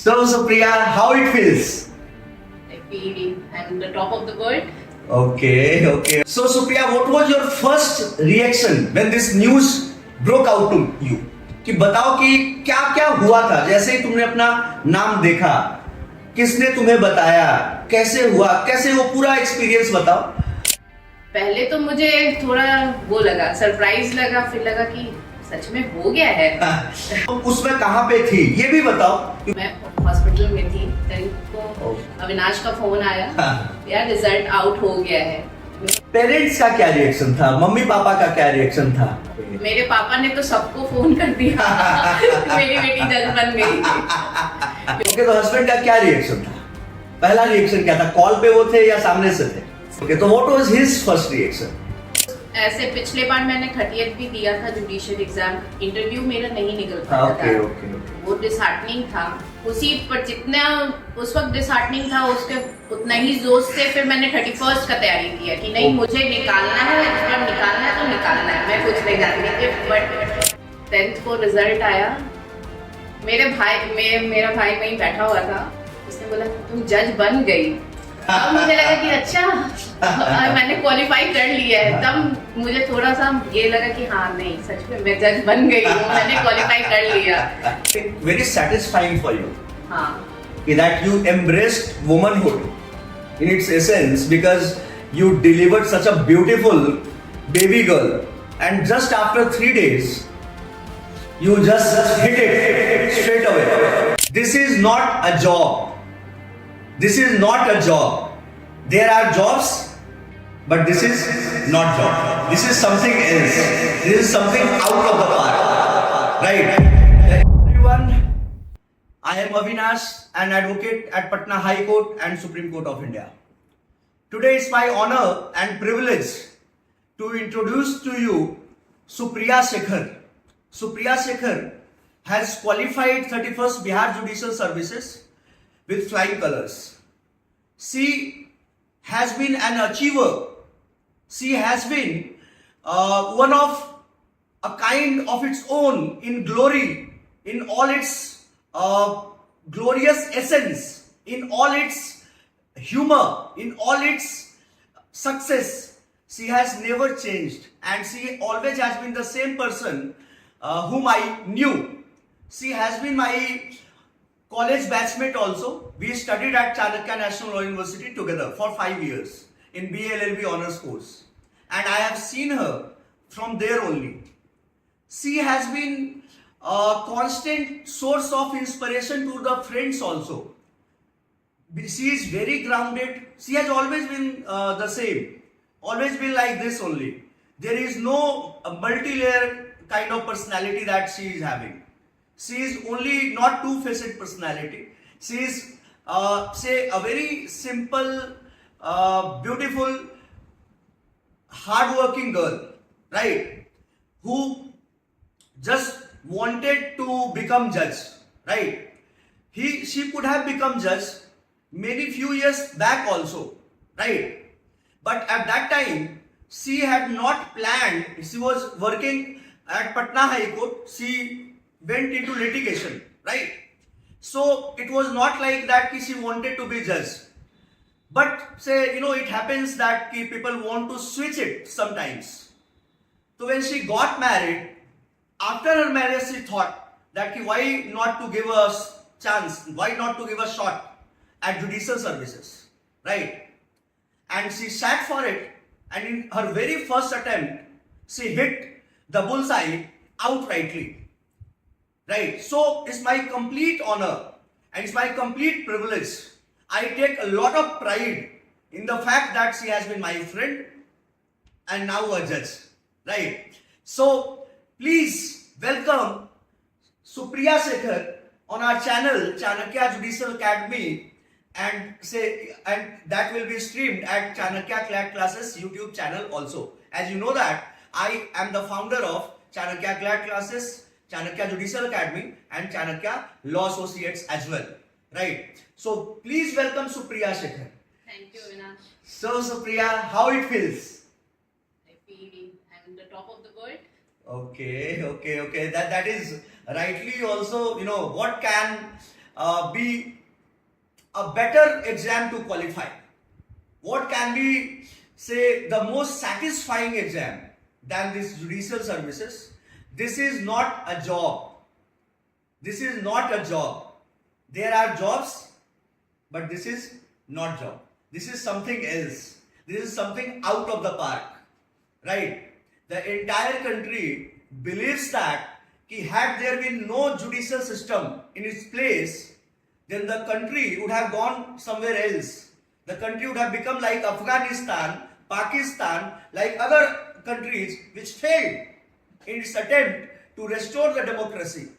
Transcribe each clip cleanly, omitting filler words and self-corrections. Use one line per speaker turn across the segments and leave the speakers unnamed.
So, Supriya, how it feels?
I feel I'm the top of the world.
Okay. So, Supriya, what was your first reaction when this news broke out to you? कि बताओ कि क्या क्या हुआ था जैसे ही तुमने अपना नाम देखा, किसने तुम्हें बताया, कैसे हुआ, कैसे वो पूरा एक्सपीरियंस बताओ।
पहले तो मुझे थोड़ा वो लगा, सरप्राइज लगा, फिर लगा कि सच में हो गया है।
तो उसमें कहाँ पे थी ये भी बताओ।
मैं हॉस्पिटल में थी, तभी को अविनाश का फोन आया, यार रिजल्ट आउट हो गया है।
पेरेंट्स का क्या रिएक्शन था, मम्मी पापा का क्या रिएक्शन था?
मेरे पापा ने तो सबको फोन कर दिया मेरी बेटी जज बन गई।
ओके, तो हस्बैंड का क्या रिएक्शन था? पहला रिएक्शन क्या था? कॉल पे वो थे या सामने से थे? ओके, तो what was his first reaction?
ऐसे पिछले बार मैंने 30th भी दिया था जुडिशियल एग्जाम, इंटरव्यू मेरा नहीं निकल पाया था।
ओके।
वो डिसहार्टनिंग था, उसी पर जितना उस वक्त डिसहार्टनिंग था उसके उतना ही जोश से फिर मैंने 31st का तैयारी किया कि नहीं मुझे निकालना है, इस बार निकालना है तो निकालना है, मैं कुछ नहीं जानती थी। बट 10th को रिजल्ट आया, मेरा भाई वहीं बैठा हुआ था, उसने बोला तुम जज बन गई। अब मुझे लगा कि अच्छा मैंने क्वालिफाई कर लिया है, तब मुझे थोड़ा सा ये लगा कि हाँ नहीं सच में मैं जज बन गई हूँ, मैंने क्वालिफाई कर लिया।
वेरी सैटिस्फाइंग फॉर यू
हाँ,
that you embraced womanhood in its essence because you delivered such a beautiful baby girl, and just after 3 days you just hit it straight away. This is not a job. This is not a job. There are jobs, but this is not job. This is something else. This is something out of the park. Right? Everyone, I am Avinash, an advocate at Patna High Court and Supreme Court of India. Today it's my honor and privilege to introduce to you Supriya Shekhar. Supriya Shekhar has qualified 31st Bihar Judicial Services with flying colors. She has been an achiever. She has been one of a kind of its own in glory, in all its glorious essence, in all its humor, in all its success. She has never changed, and she always has been the same person whom I knew. She has been my college batchmate also. We studied at Chanakya National Law University together for 5 years in BLLB honors course, and I have seen her from there only. She has been a constant source of inspiration to the friends also. She is very grounded. She has always been the same, always been like this only. There is no multi-layer kind of personality that she is having. She is only not two-faced personality. She is say a very simple, beautiful, hard-working girl, right? Who just wanted to become judge, right? She could have become judge maybe few years back also, right? But at that time, she had not planned. She was working at Patna High Court. She went into litigation, right? So it was not like that she wanted to be judge. But say, it happens that people want to switch it sometimes. So when she got married, after her marriage, she thought that why not to give a chance, why not to give a shot at judicial services, right? And she sat for it, and in her very first attempt, she hit the bullseye outrightly. Right, so it's my complete honor and it's my complete privilege. I take a lot of pride in the fact that she has been my friend and now a judge. Right, so please welcome Supriya Shekhar on our channel Chanakya Judicial Academy, and that will be streamed at Chanakya CLAT Classes YouTube channel also. As you know that I am the founder of Chanakya CLAT Classes, Chanakya Judicial Academy, and Chanakya Law Associates as well, right? So please welcome Supriya Shekhar.
thank you Avinash.
So Supriya, how it feels?
I feel I'm the top of the world.
Okay. That is rightly also. What can be a better exam to qualify? What can be, say, the most satisfying exam than this judicial services? This is not a job. This is not a job. There are jobs, but this is not job. This is something else. This is something out of the park, right? The entire country believes that had there been no judicial system in its place, then the country would have gone somewhere else. The country would have become like Afghanistan, Pakistan, like other countries which failed in its attempt to restore the democracy.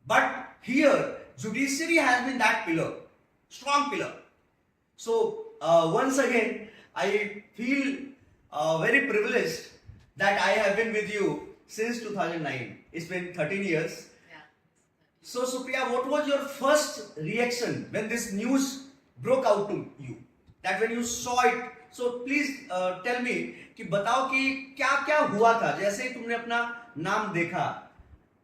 But here, judiciary has been that pillar, strong pillar. So, once again, I feel very privileged that I have been with you since 2009. It's been 13 years.
Yeah.
So, Supriya, what was your first reaction when this news broke out to you? That when you saw it, so please tell me कि बताओ कि क्या क्या हुआ था जैसे ही तुमने अपना नाम देखा,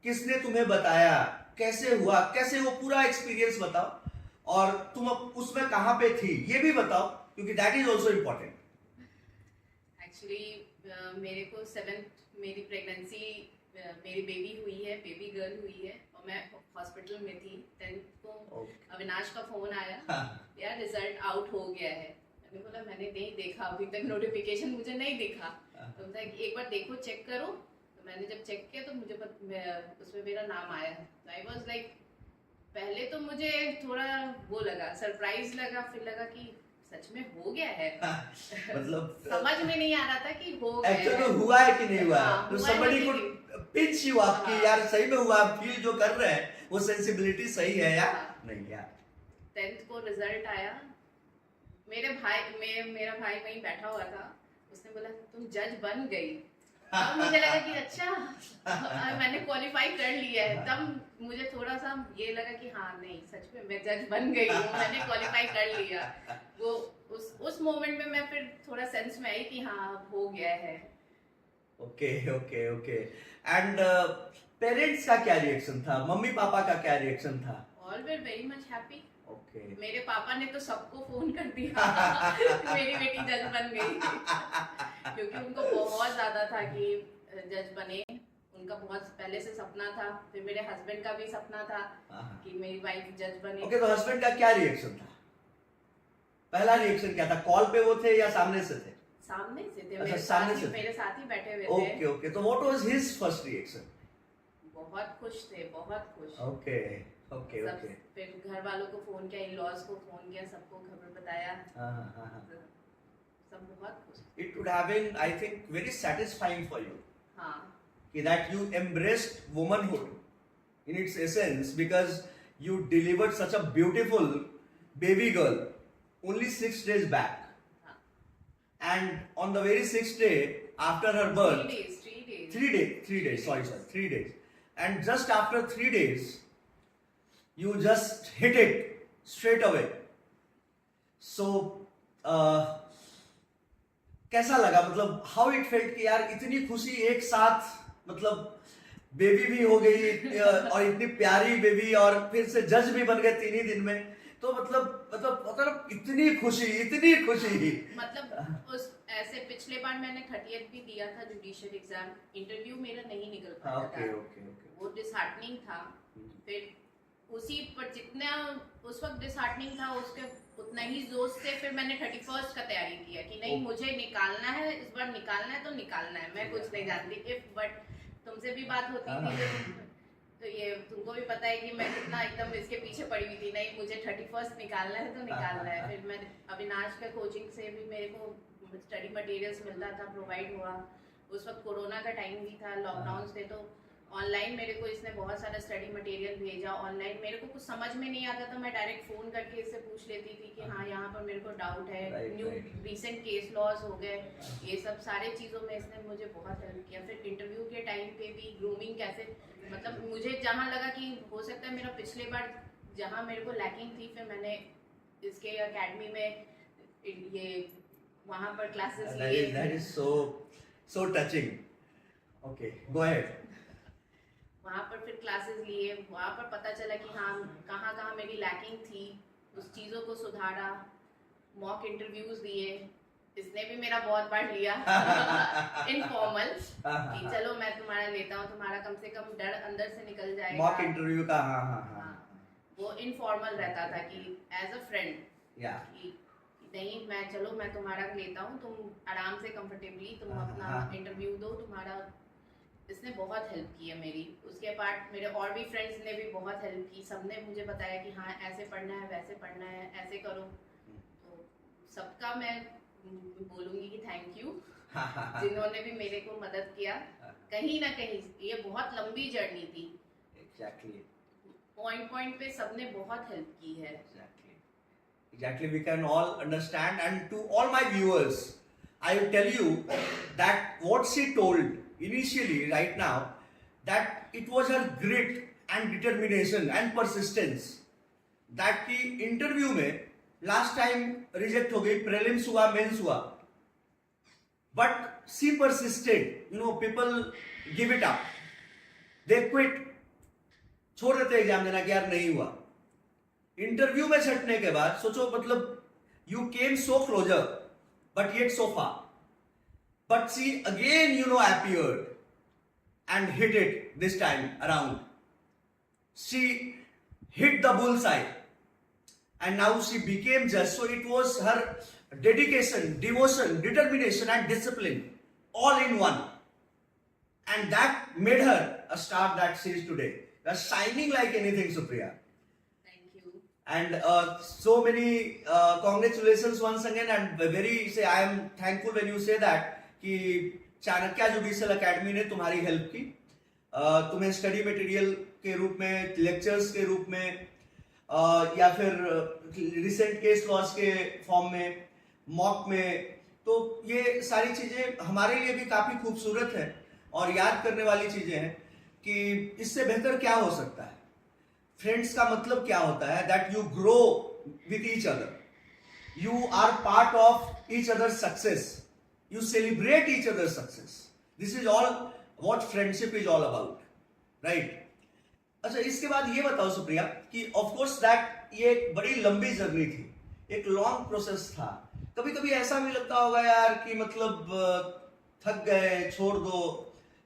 किसने तुम्हें बताया, कैसे हुआ, कैसे वो पूरा एक्सपीरियंस बताओ, और तुम उसमें कहाँ पे थी ये भी बताओ, क्योंकि that is also important.
Actually मेरे को 7th मेरी प्रेगनेंसी मेरी बेबी हुई है, बेबी गर्ल हुई है, और मैं हॉस्पिटल में थी. 10th को अविनाश का फोन आया, यार रिजल्ट आउट हो गया है. मैंने बोला मैंने नहीं देखा अभी तक, नोटिफिकेशन मुझे नहीं दिखा. तो बोला एक बार देखो, चेक करो. तो मैंने जब चेक किया तो मुझे उसमें मेरा नाम आया. आई वाज लाइक, पहले तो मुझे थोड़ा वो लगा, सरप्राइज लगा, फिर लगा कि सच में हो गया है.
मतलब
समझ में नहीं आ रहा था कि हो गया
एक्चुअली
है.
हुआ है कि नहीं हुआ. तो
हुआ है
somebody
कि
could pinch you up कि यार सही में हुआ, फील जो कर रहे हैं वो सेंसिबिलिटी सही है या नहीं. यार
10th को रिजल्ट आया. मेरा भाई वहीं बैठा हुआ था. उसने बोला तुम जज बन गई. तब मुझे लगा कि अच्छा मैंने क्वालिफाई कर लिया है. तब मुझे थोड़ा सा ये लगा कि हाँ नहीं, सच में मैं जज बन गई हूँ, मैंने क्वालिफाई कर लिया. वो उस मोमेंट में मैं फिर थोड़ा सेंस में आई कि हाँ हो गया है.
Okay okay okay. And parents का क्या रिएक्शन था, मम्मी पापा का क्या रिएक्शन था?
All were very much happy.
Okay.
मेरे पापा ने तो सबको फोन कर दिया मेरी बेटी जज बन गई, क्योंकि उनको बहुत ज्यादा था कि जज बने. उनका बहुत पहले से सपना था. फिर मेरे हस्बैंड का भी सपना था कि मेरी वाइफ जज बने.
ओके, तो हस्बैंड का क्या रिएक्शन था? पहला रिएक्शन क्या था? कॉल पे वो थे या सामने से थे?
सामने से थे.
अच्छा,
मेरे साथ ही बैठे हुए थे.
Okay okay. तो what was his first reaction?
बहुत खुश थे, बहुत खुश.
Okay okay okay.
फिर घर वालों को फोन किया, इन लॉज को फोन किया, सबको खबर बताया. सब बहुत खुश.
It would have been, I think, very satisfying for you.
हाँ.
That you embraced womanhood in its essence, because you delivered such a beautiful baby girl only 6 days back. And on the very 6th day after her birth, 3 days, sorry, 3 days. And just after 3 days, you just hit it straight away. So, कैसा लगा, मतलब how it felt कि यार इतनी खुशी एक साथ, मतलब बेबी भी हो गई और इतनी प्यारी बेबी, और फिर से जज भी बन गए 3 ही दिन में. तो मतलब इतनी खुशी.
मतलब उस ऐसे पिछले बार मैंने 30th भी दिया था जुडिशियल एग्जाम. इंटरव्यू मेरा नहीं निकल पाया था. वो डिसहार्टनिंग था. फिर उसी पर जितना उस वक्त डिसहार्टनिंग था, उसके उतना ही जोश से फिर मैंने 31st का तैयारी किया कि नहीं मुझे निकालना है, इस बार निकालना है तो निकालना है. मैं कुछ नहीं जानती. बट तुमसे भी बात होती थी तो ये तुमको भी पता है कि मैं कितना एकदम इसके पीछे पड़ी हुई थी. नहीं मुझे 31st निकालना है तो निकालना है. फिर मैं अविनाश का कोचिंग से भी मेरे को स्टडी मटेरियल्स मिलता था, प्रोवाइड हुआ. उस वक्त कोरोना का टाइम भी था, लॉकडाउन थे, तो ऑनलाइन मेरे को इसने बहुत सारा स्टडी मटेरियल भेजा. ऑनलाइन मेरे को कुछ समझ में नहीं आता था, मैं डायरेक्ट फोन करके इससे पूछ लेती थी कि हाँ यहाँ पर मेरे को डाउट है. न्यू रिसेंट केस लॉस हो गए, ये सब सारे चीज़ों में इसने मुझे बहुत हेल्प किया. फिर इंटरव्यू के टाइम पे भी ग्रूमिंग कैसे, मतलब मुझे जहाँ लगा कि हो सकता है मेरा पिछले बार जहाँ मेरे को लैकिंग थी, फिर मैंने इसके अकेडमी में ये वहाँ पर क्लासेस लिए.
That is so touching. Okay, go ahead.
वहाँ पर फिर क्लासेस लिए, वहाँ पर पता चला कि हाँ कहाँ कहाँ मेरी लैकिंग थी, उस चीज़ों को सुधारा, मॉक इंटरव्यूज दिए, इसने भी मेरा बहुत बार लिया इनफॉर्मल कि चलो मैं तुम्हारा लेता हूँ, तुम्हारा कम से कम डर अंदर से निकल जाएगा।
मॉक इंटरव्यू का, हाँ हाँ हाँ,
वो इनफॉर्मल रहता था कि एज अ फ्रेंड
या
कि नहीं मैं चलो मैं तुम्हारा लेता हूँ, तुम आराम से कंफर्टेबली तुम अपना इंटरव्यू दो, तुम्हारा इसने बहुत हेल्प की है मेरी। उसके बाद मेरे और भी फ्रेंड्स ने भी बहुत हेल्प की, सबने मुझे बताया कि हाँ ऐसे पढ़ना है, वैसे पढ़ना है, ऐसे करो। तो सबका मैं बोलूँगी कि थैंक यू जिन्होंने भी मेरे को मदद किया। कहीं ना कहीं ये बहुत लंबी जर्नी थी,
एग्जैक्टली
पॉइंट पे सबने बहुत हेल्प की है।
Exactly, we can all understand, and to all my viewers, I will tell you that what she told initially, right now, that it was her grit and determination and persistence. That कि interview में last time reject हो गई, prelims हुआ, mains हुआ, but she persisted. You know, people give it up, they quit, छोड़ देते exam देना कि यार नहीं हुआ। इंटरव्यू में छटने के बाद सोचो, मतलब you came so closer but yet so far, but see again appeared and hit it this time around. She hit the bullseye and now she became judge. So it was her dedication, devotion, determination and discipline all in one, and that made her a star that she is today. You are shining like anything, Supriya. And so many congratulations once again, and very I am thankful when you say that कि Chanakya judicial academy ने तुम्हारी help की, तुम्हें study material के रूप में, lectures के रूप में, या फिर रिसेंट केस लॉस के फॉर्म में, मॉक में। तो ये सारी चीजें हमारे लिए भी काफी खूबसूरत है और याद करने वाली चीजें हैं कि इससे बेहतर क्या हो सकता है। फ्रेंड्स का मतलब क्या होता है? That you grow with each other, you are part of each other success, you celebrate each other success. This is all what friendship is all about, right? अच्छा, इसके बाद ये बताओ सुप्रिया कि ऑफ कोर्स दैट ये एक बड़ी लंबी जर्नी थी, एक लॉन्ग प्रोसेस था। कभी कभी ऐसा भी लगता होगा यार कि मतलब थक गए, छोड़ दो,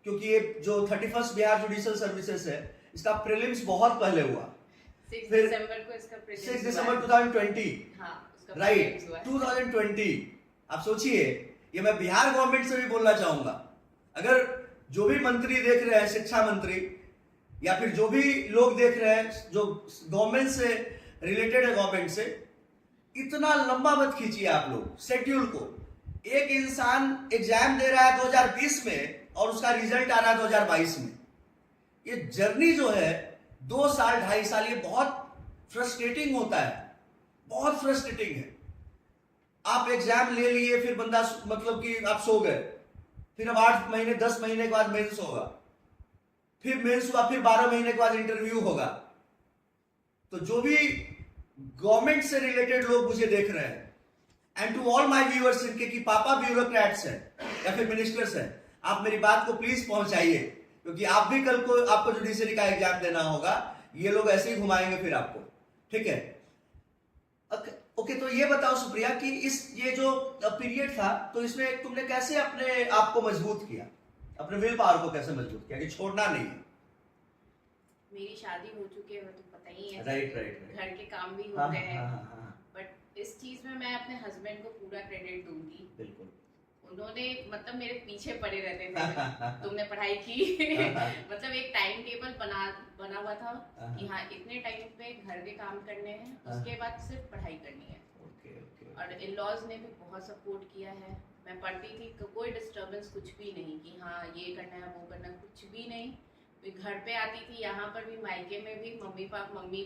क्योंकि ये जो 31st बिहार जुडिशियल सर्विसेज है, इसका प्रीलिम्स बहुत पहले हुआ,
6 दिसंबर को इसका प्रीलिम्स
6 दिसंबर 2020, राइट, 2020। आप सोचिए, ये मैं बिहार गवर्नमेंट से भी बोलना चाहूंगा, अगर जो भी मंत्री देख रहे हैं, शिक्षा मंत्री या फिर जो भी लोग देख रहे हैं जो गवर्नमेंट से रिलेटेड है, गवर्नमेंट से, इतना लंबा मत खींचिए आप लोग शेड्यूल को। एक इंसान एग्जाम दे रहा है 2020 में और उसका रिजल्ट आ रहा है 2022 में। ये जर्नी जो है 2 साल 2.5 साल, ये बहुत फ्रस्ट्रेटिंग होता है, बहुत फ्रस्ट्रेटिंग है। आप एग्जाम ले लिए, फिर बंदा मतलब कि आप सो गए, फिर अब 8 महीने 10 महीने के बाद मेंस होगा, फिर मेंस हुआ, फिर 12 महीने के बाद इंटरव्यू होगा। तो जो भी गवर्नमेंट से रिलेटेड लोग मुझे देख रहे हैं, and to all my viewers, इनके कि पापा ब्यूरोक्रेट्स हैं या फिर मिनिस्टर्स हैं, आप मेरी बात को प्लीज पहुंचाइए, क्योंकि आप भी कल को आपको जुडिशरी का एग्जाम देना होगा, ये लोग ऐसे ही घुमाएंगे फिर आपको, ठीक है? ओके, तो ये बताओ सुप्रिया कि ये जो पीरियड था, तो इसमें तुमने कैसे अपने आप को मजबूत किया, अपने विल पावर को कैसे मजबूत किया कि छोड़ना नहीं है?
मेरी शादी हो चुकी है, तो पता ही है,
राइट,
घर के काम भी हो गए हैं, बट इस चीज में मैं अपने हस्बैंड को पूरा क्रेडिट दूंगी।
बिल्कुल,
उन्होंने मतलब मेरे पीछे पड़े रहते थे तुमने पढ़ाई की मतलब एक टाइम टेबल बना हुआ था कि हाँ इतने टाइम पे घर के काम करने हैं, उसके बाद सिर्फ पढ़ाई करनी है। और इन-लॉज ने भी बहुत सपोर्ट किया है। मैं पढ़ती थी, कोई डिस्टर्बेंस कुछ भी नहीं कि हाँ ये करना है वो करना, कुछ भी नहीं। फिर घर पे आती थी, यहाँ पर भी, मायके में भी, मम्मी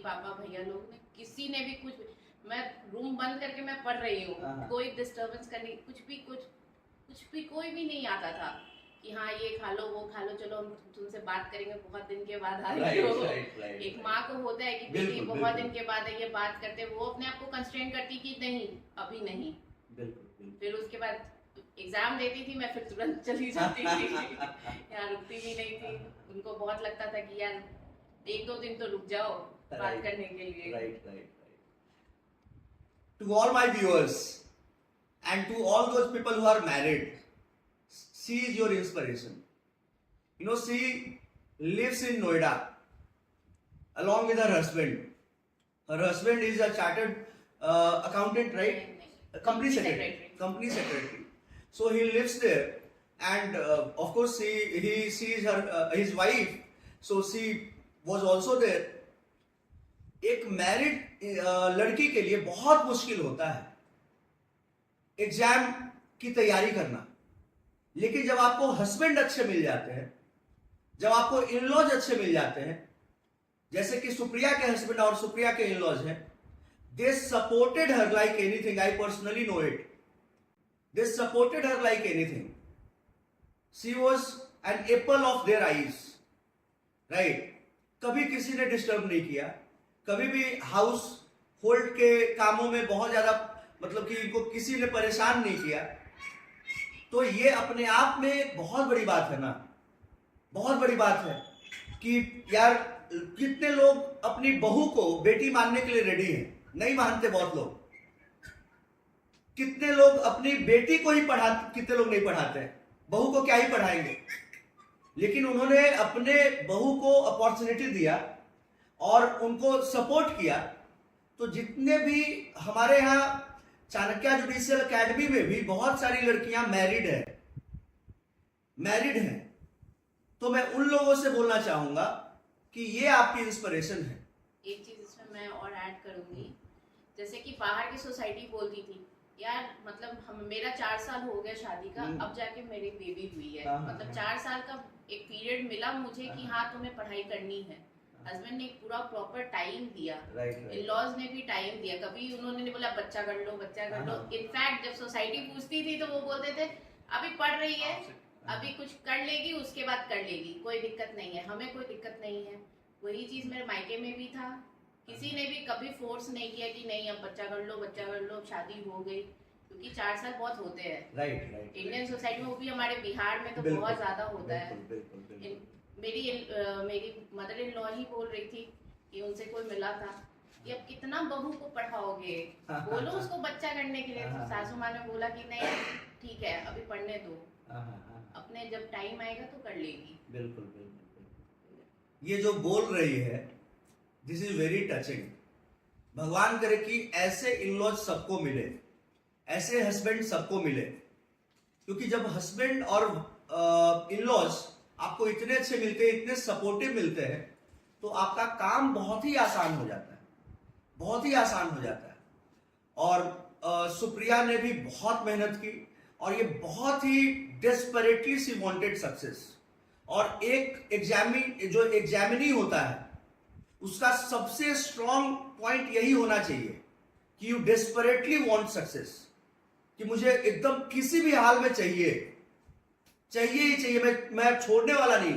पापा भैया लोग ने, किसी ने भी कुछ, मैं रूम बंद करके मैं पढ़ रही हूँ, कोई डिस्टर्बेंस करनी, कुछ भी कोई भी नहीं आता था कि हाँ ये खा लो वो खा लो, चलो हम तुमसे बात करेंगे, बहुत दिन के बाद आ रही हो। एक माँ को होता है कि बेटी बहुत दिन के बाद है, ये बात करते, वो अपने आप को कंस्ट्रेन करती कि नहीं अभी नहीं। फिर उसके बाद एग्जाम देती थी मैं, फिर तुरंत चली जाती थी। यहाँ रुकती भी नहीं थी। उनको बहुत लगता था कि यार 1-2 दिन तो रुक जाओ बात करने के लिए।
Right. To all my viewers and to all those people who are married, she is your inspiration. You know, she lives in Noida along with her husband. Her husband is a chartered accountant, right?
नहीं,
Company secretary. So he lives there, and of course he sees her his wife. So she was also there. एक married लड़की के लिए बहुत मुश्किल होता है exam की तैयारी करना, लेकिन जब आपको हस्बैंड अच्छे मिल जाते हैं, जब आपको इन-लॉज अच्छे मिल जाते हैं, जैसे कि सुप्रिया के हस्बैंड और सुप्रिया के इन-लॉज हैं, they supported her like anything. I personally know it. They supported her like anything. She was an apple of their eyes, right? कभी किसी ने डिस्टर्ब नहीं किया, कभी भी हाउस होल्ड के कामों में बहुत ज्यादा मतलब कि इनको किसी ने परेशान नहीं किया। तो ये अपने आप में बहुत बड़ी बात है ना, बहुत बड़ी बात है कि यार कितने लोग अपनी बहू को बेटी मानने के लिए रेडी हैं, नहीं मानते बहुत लोग। कितने लोग अपनी बेटी को ही कितने लोग नहीं पढ़ाते हैं, बहू को क्या ही पढ़ाएंगे। लेकिन उन्होंने अपने बहू को अपॉर्चुनिटी दिया और उनको सपोर्ट किया। तो जितने भी हमारे यहाँ चाणक्य जुडिशियल एकेडमी में भी बहुत सारी लड़कियां मैरिड हैं, तो मैं उन लोगों से बोलना चाहूंगा कि ये आपकी इंस्पिरेशन है।
एक चीज इसमें मैं और ऐड करूंगी, जैसे कि बाहर की सोसाइटी बोलती थी यार मतलब मेरा 4 साल हो गया शादी का, अब जाके मेरी बेबी हुई है, मतलब 4 साल का एक पीरियड मिला मुझे कि हाँ तुम्हें पढ़ाई करनी है। हस्बैंड ने एक पूरा प्रॉपर टाइम दिया, इन-लॉज ने भी टाइम दिया, कभी उन्होंने नहीं बोला बच्चा कर लो। इनफैक्ट जब सोसाइटी पूछती थी तो वो बोलते थे अभी पढ़ रही है, अभी कुछ कर लेगी उसके बाद कर लेगी, कोई दिक्कत नहीं है, हमें कोई दिक्कत नहीं है। वही चीज मेरे मायके में भी था, किसी ने भी कभी फोर्स नहीं किया कि नहीं अब बच्चा कर लो, शादी हो गई, क्योंकि 4 साल बहुत होते हैं।
राइट।
इंडियन सोसाइटी में, वो भी हमारे बिहार में तो बहुत ज्यादा होता है। मेरी मदर इन लॉ ही बोल रही थी कि उनसे कोई मिला था कि अब कितना बहू को पढ़ाओगे, बोलो उसको बच्चा करने के लिए। तो सासू माँ ने बोला कि नहीं ठीक है अभी पढ़ने दो, अपने जब टाइम आएगा तो कर लेगी।
बिल्कुल। ये जो बोल रही है दिस इज वेरी टचिंग। भगवान करे कि ऐसे इन-लॉज सबको मिले, ऐसे हस्बैंड सबको मिले, क्योंकि जब हस्बैंड और इन-लॉज आपको इतने अच्छे मिलते हैं, इतने सपोर्टिव मिलते हैं, तो आपका काम बहुत ही आसान हो जाता है। और सुप्रिया ने भी बहुत मेहनत की और ये बहुत ही डेस्परेटली सी वांटेड सक्सेस। और एक एग्जामिनी होता है उसका सबसे स्ट्रॉन्ग पॉइंट यही होना चाहिए कि यू डेस्परेटली वांट सक्सेस, कि मुझे एकदम किसी भी हाल में चाहिए ही चाहिए, मैं छोड़ने वाला नहीं,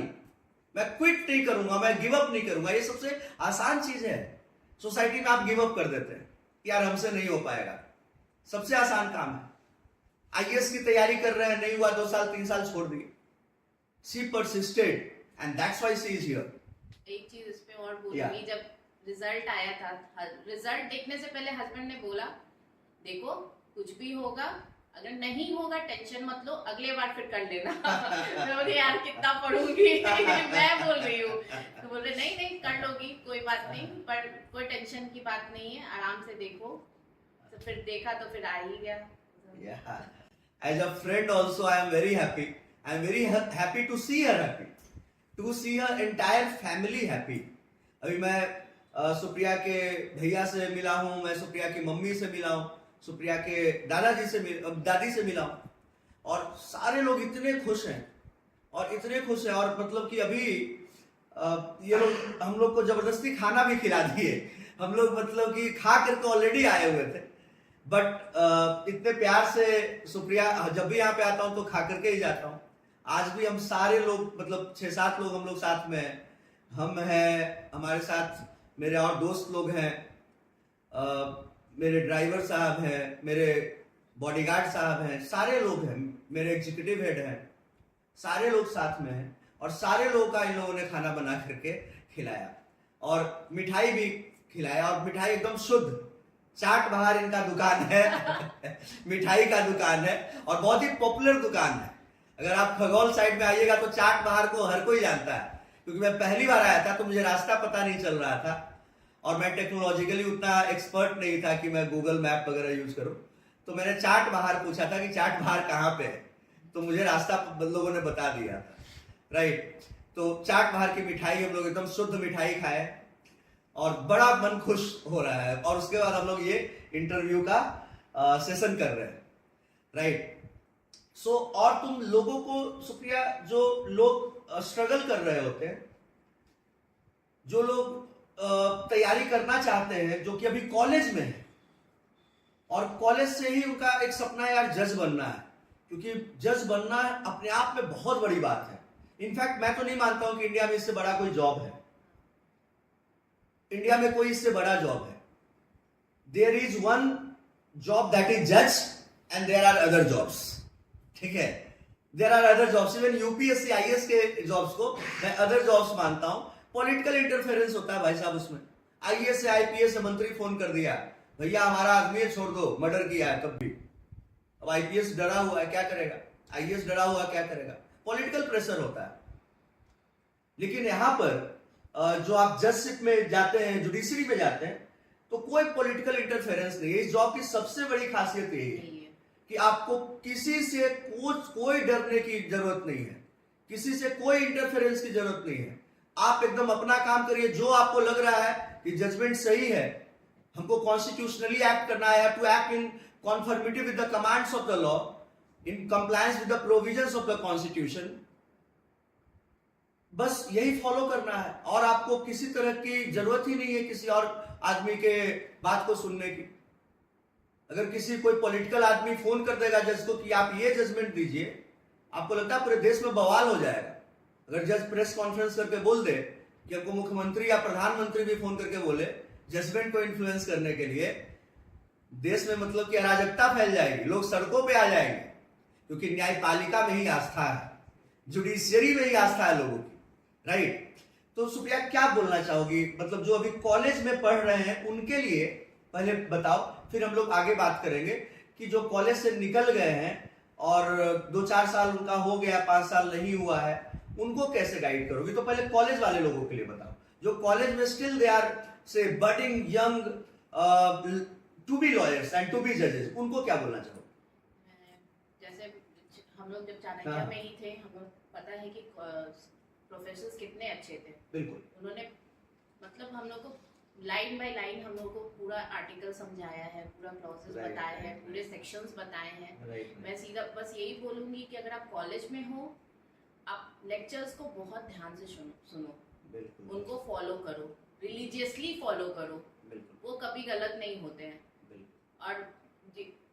मैं क्विट नहीं करूंगा, मैं गिव अप नहीं करूंगा। ये सबसे आसान चीज है। सोसाइटी में आप गिव अप कर देते हैं, यार हमसे नहीं हो पाएगा, सबसे आसान काम है। आईएएस की तैयारी कर रहे हैं, नहीं हुआ, 2 साल 3 साल छोड़ दिए। She persisted and that's why she is here.
एक चीज इस पे और बोलूंगी, जब रिजल्ट आया था, रिजल्ट देखने से पहले हस्बैंड ने बोला देखो कुछ भी होगा, अगर नहीं होगा टेंशन मत लो, अगले बार फिर कर लेना। मैं बोली यार कितना पढ़ूंगी। मैं बोल रही हूँ तो बोल रहे नहीं कर लोगी, कोई बात नहीं, पर कोई टेंशन की बात नहीं है, आराम से देखो। तो फिर देखा तो फिर आ ही गया।
As a friend also I am very happy. I am very happy to see her happy, to see her entire family happy. अभी मैं सुप्रिया के भैया से मिला हूँ, मैं सुप्रिया की मम्मी से मिला हूँ, सुप्रिया के दादी से मिला हूँ, और सारे लोग इतने खुश हैं और मतलब कि अभी ये लोग हम लोग को जबरदस्ती खाना भी खिला दिए। हम लोग मतलब कि खा करके ऑलरेडी आए हुए थे, बट इतने प्यार से सुप्रिया, जब भी यहाँ पे आता हूँ तो खा करके ही जाता हूँ। आज भी हम सारे लोग मतलब 6-7 लोग हम लोग साथ में हैं, हम हैं, हमारे साथ मेरे और दोस्त लोग हैं, मेरे ड्राइवर साहब हैं, मेरे बॉडीगार्ड साहब हैं, सारे लोग हैं, मेरे एग्जीक्यूटिव हेड हैं, सारे लोग साथ में हैं और सारे लोगों का इन लोगों ने खाना बना करके खिलाया और मिठाई भी खिलाया और मिठाई एकदम शुद्ध। चाट बहार इनका दुकान है मिठाई का दुकान है और बहुत ही पॉपुलर दुकान है। अगर आप खगौल साइड में आइएगा तो चाट बहार को हर कोई जानता है, क्योंकि मैं पहली बार आया था तो मुझे रास्ता पता नहीं चल रहा था और मैं टेक्नोलॉजिकली उतना एक्सपर्ट नहीं था कि मैं गूगल मैप वगैरह यूज करूं। तो मैंने चाट बहार पूछा था कि चाट बहार कहाँ पे है, तो मुझे रास्ता लोगों ने बता दिया था, राइट। तो चाट बहार की मिठाई हम लोग एकदम शुद्ध मिठाई खाए और बड़ा मन खुश हो रहा है और उसके बाद हम लोग ये इंटरव्यू का सेशन कर रहे हैं, राइट। सो और तुम लोगों को सुप्रिया, जो लोग स्ट्रगल कर रहे होते हैं, जो लोग तैयारी करना चाहते हैं, जो कि अभी कॉलेज में है और कॉलेज से ही उनका एक सपना है यार जज बनना है, क्योंकि जज बनना अपने आप में बहुत बड़ी बात है। इनफैक्ट मैं तो नहीं मानता हूं कि इंडिया में इससे बड़ा कोई जॉब है, इंडिया में कोई इससे बड़ा जॉब है। There is one job that is जज and there are other jobs, ठीक है। There are other jobs, even UPSC IAS के जॉब्स को मैं अदर जॉब्स मानता हूं। पॉलिटिकल इंटरफेरेंस होता है भाई साहब उसमें। आईएएस से आईपीएस से मंत्री फोन कर दिया, भैया हमारा आदमी छोड़ दो, मर्डर किया है, तब भी। अब आईपीएस डरा हुआ है, क्या करेगा? आईएएस डरा हुआ क्या करेगा? पॉलिटिकल प्रेशर होता है। लेकिन यहां पर जो आप जजशिप में जाते हैं, जुडिशरी में जाते हैं, तो कोई पॉलिटिकल इंटरफेरेंस नहीं है। इस जॉब की सबसे बड़ी खासियत यही है कि आपको किसी से कोई डरने की जरूरत नहीं है, किसी से कोई इंटरफेरेंस की जरूरत नहीं है। आप एकदम अपना काम करिए। जो आपको लग रहा है कि जजमेंट सही है, हमको कॉन्स्टिट्यूशनली एक्ट करना है, to act in conformity with the commands of the law, in compliance with the provisions of the constitution, बस यही फॉलो करना है। और आपको किसी तरह की जरूरत ही नहीं है किसी और आदमी के बात को सुनने की। अगर किसी कोई पॉलिटिकल आदमी फोन कर देगा जज को कि आप ये जजमेंट दीजिए, आपको लगता है पूरे देश में बवाल हो जाएगा। अगर जज प्रेस कॉन्फ्रेंस करके बोल दे कि आपको मुख्यमंत्री या प्रधानमंत्री भी फोन करके बोले जजमेंट को इन्फ्लुएंस करने के लिए, देश में मतलब कि अराजकता फैल जाएगी, लोग सड़कों पे आ जाएंगे, क्योंकि न्यायपालिका में ही आस्था है, जुडिशियरी में ही आस्था है लोगों की, राइट। तो सुप्रिया क्या बोलना चाहोगी, मतलब जो अभी कॉलेज में पढ़ रहे हैं उनके लिए पहले बताओ, फिर हम लोग आगे बात करेंगे कि जो कॉलेज से निकल गए हैं और 2-4 साल उनका हो गया, 5 साल नहीं हुआ है, उनको कैसे गाइड करोगी। तो पहले कॉलेज वाले लोगों के लिए बताओ, जो कॉलेज में still they are say budding young to be lawyers and to be जजेस, उनको क्या बोलना चाहोगे।
जैसे हम लोग जब चाणक्य में ही थे, हमें पता है कि प्रोफेसर्स कितने अच्छे थे।
बिल्कुल,
उन्होंने मतलब हम लोग को लाइन बाय लाइन हम लोग को पूरा आर्टिकल समझाया है, पूरा क्लॉजेस बताए हैं, पूरे सेक्शंस बताए हैं। मैं सीधा बस यही बोलूंगी कि अगर आप कॉलेज में हो, आप लेक्चर्स को बहुत ध्यान से सुनो, उनको फॉलो करो, रिलीजियसली फॉलो करो, वो कभी गलत नहीं होते हैं। और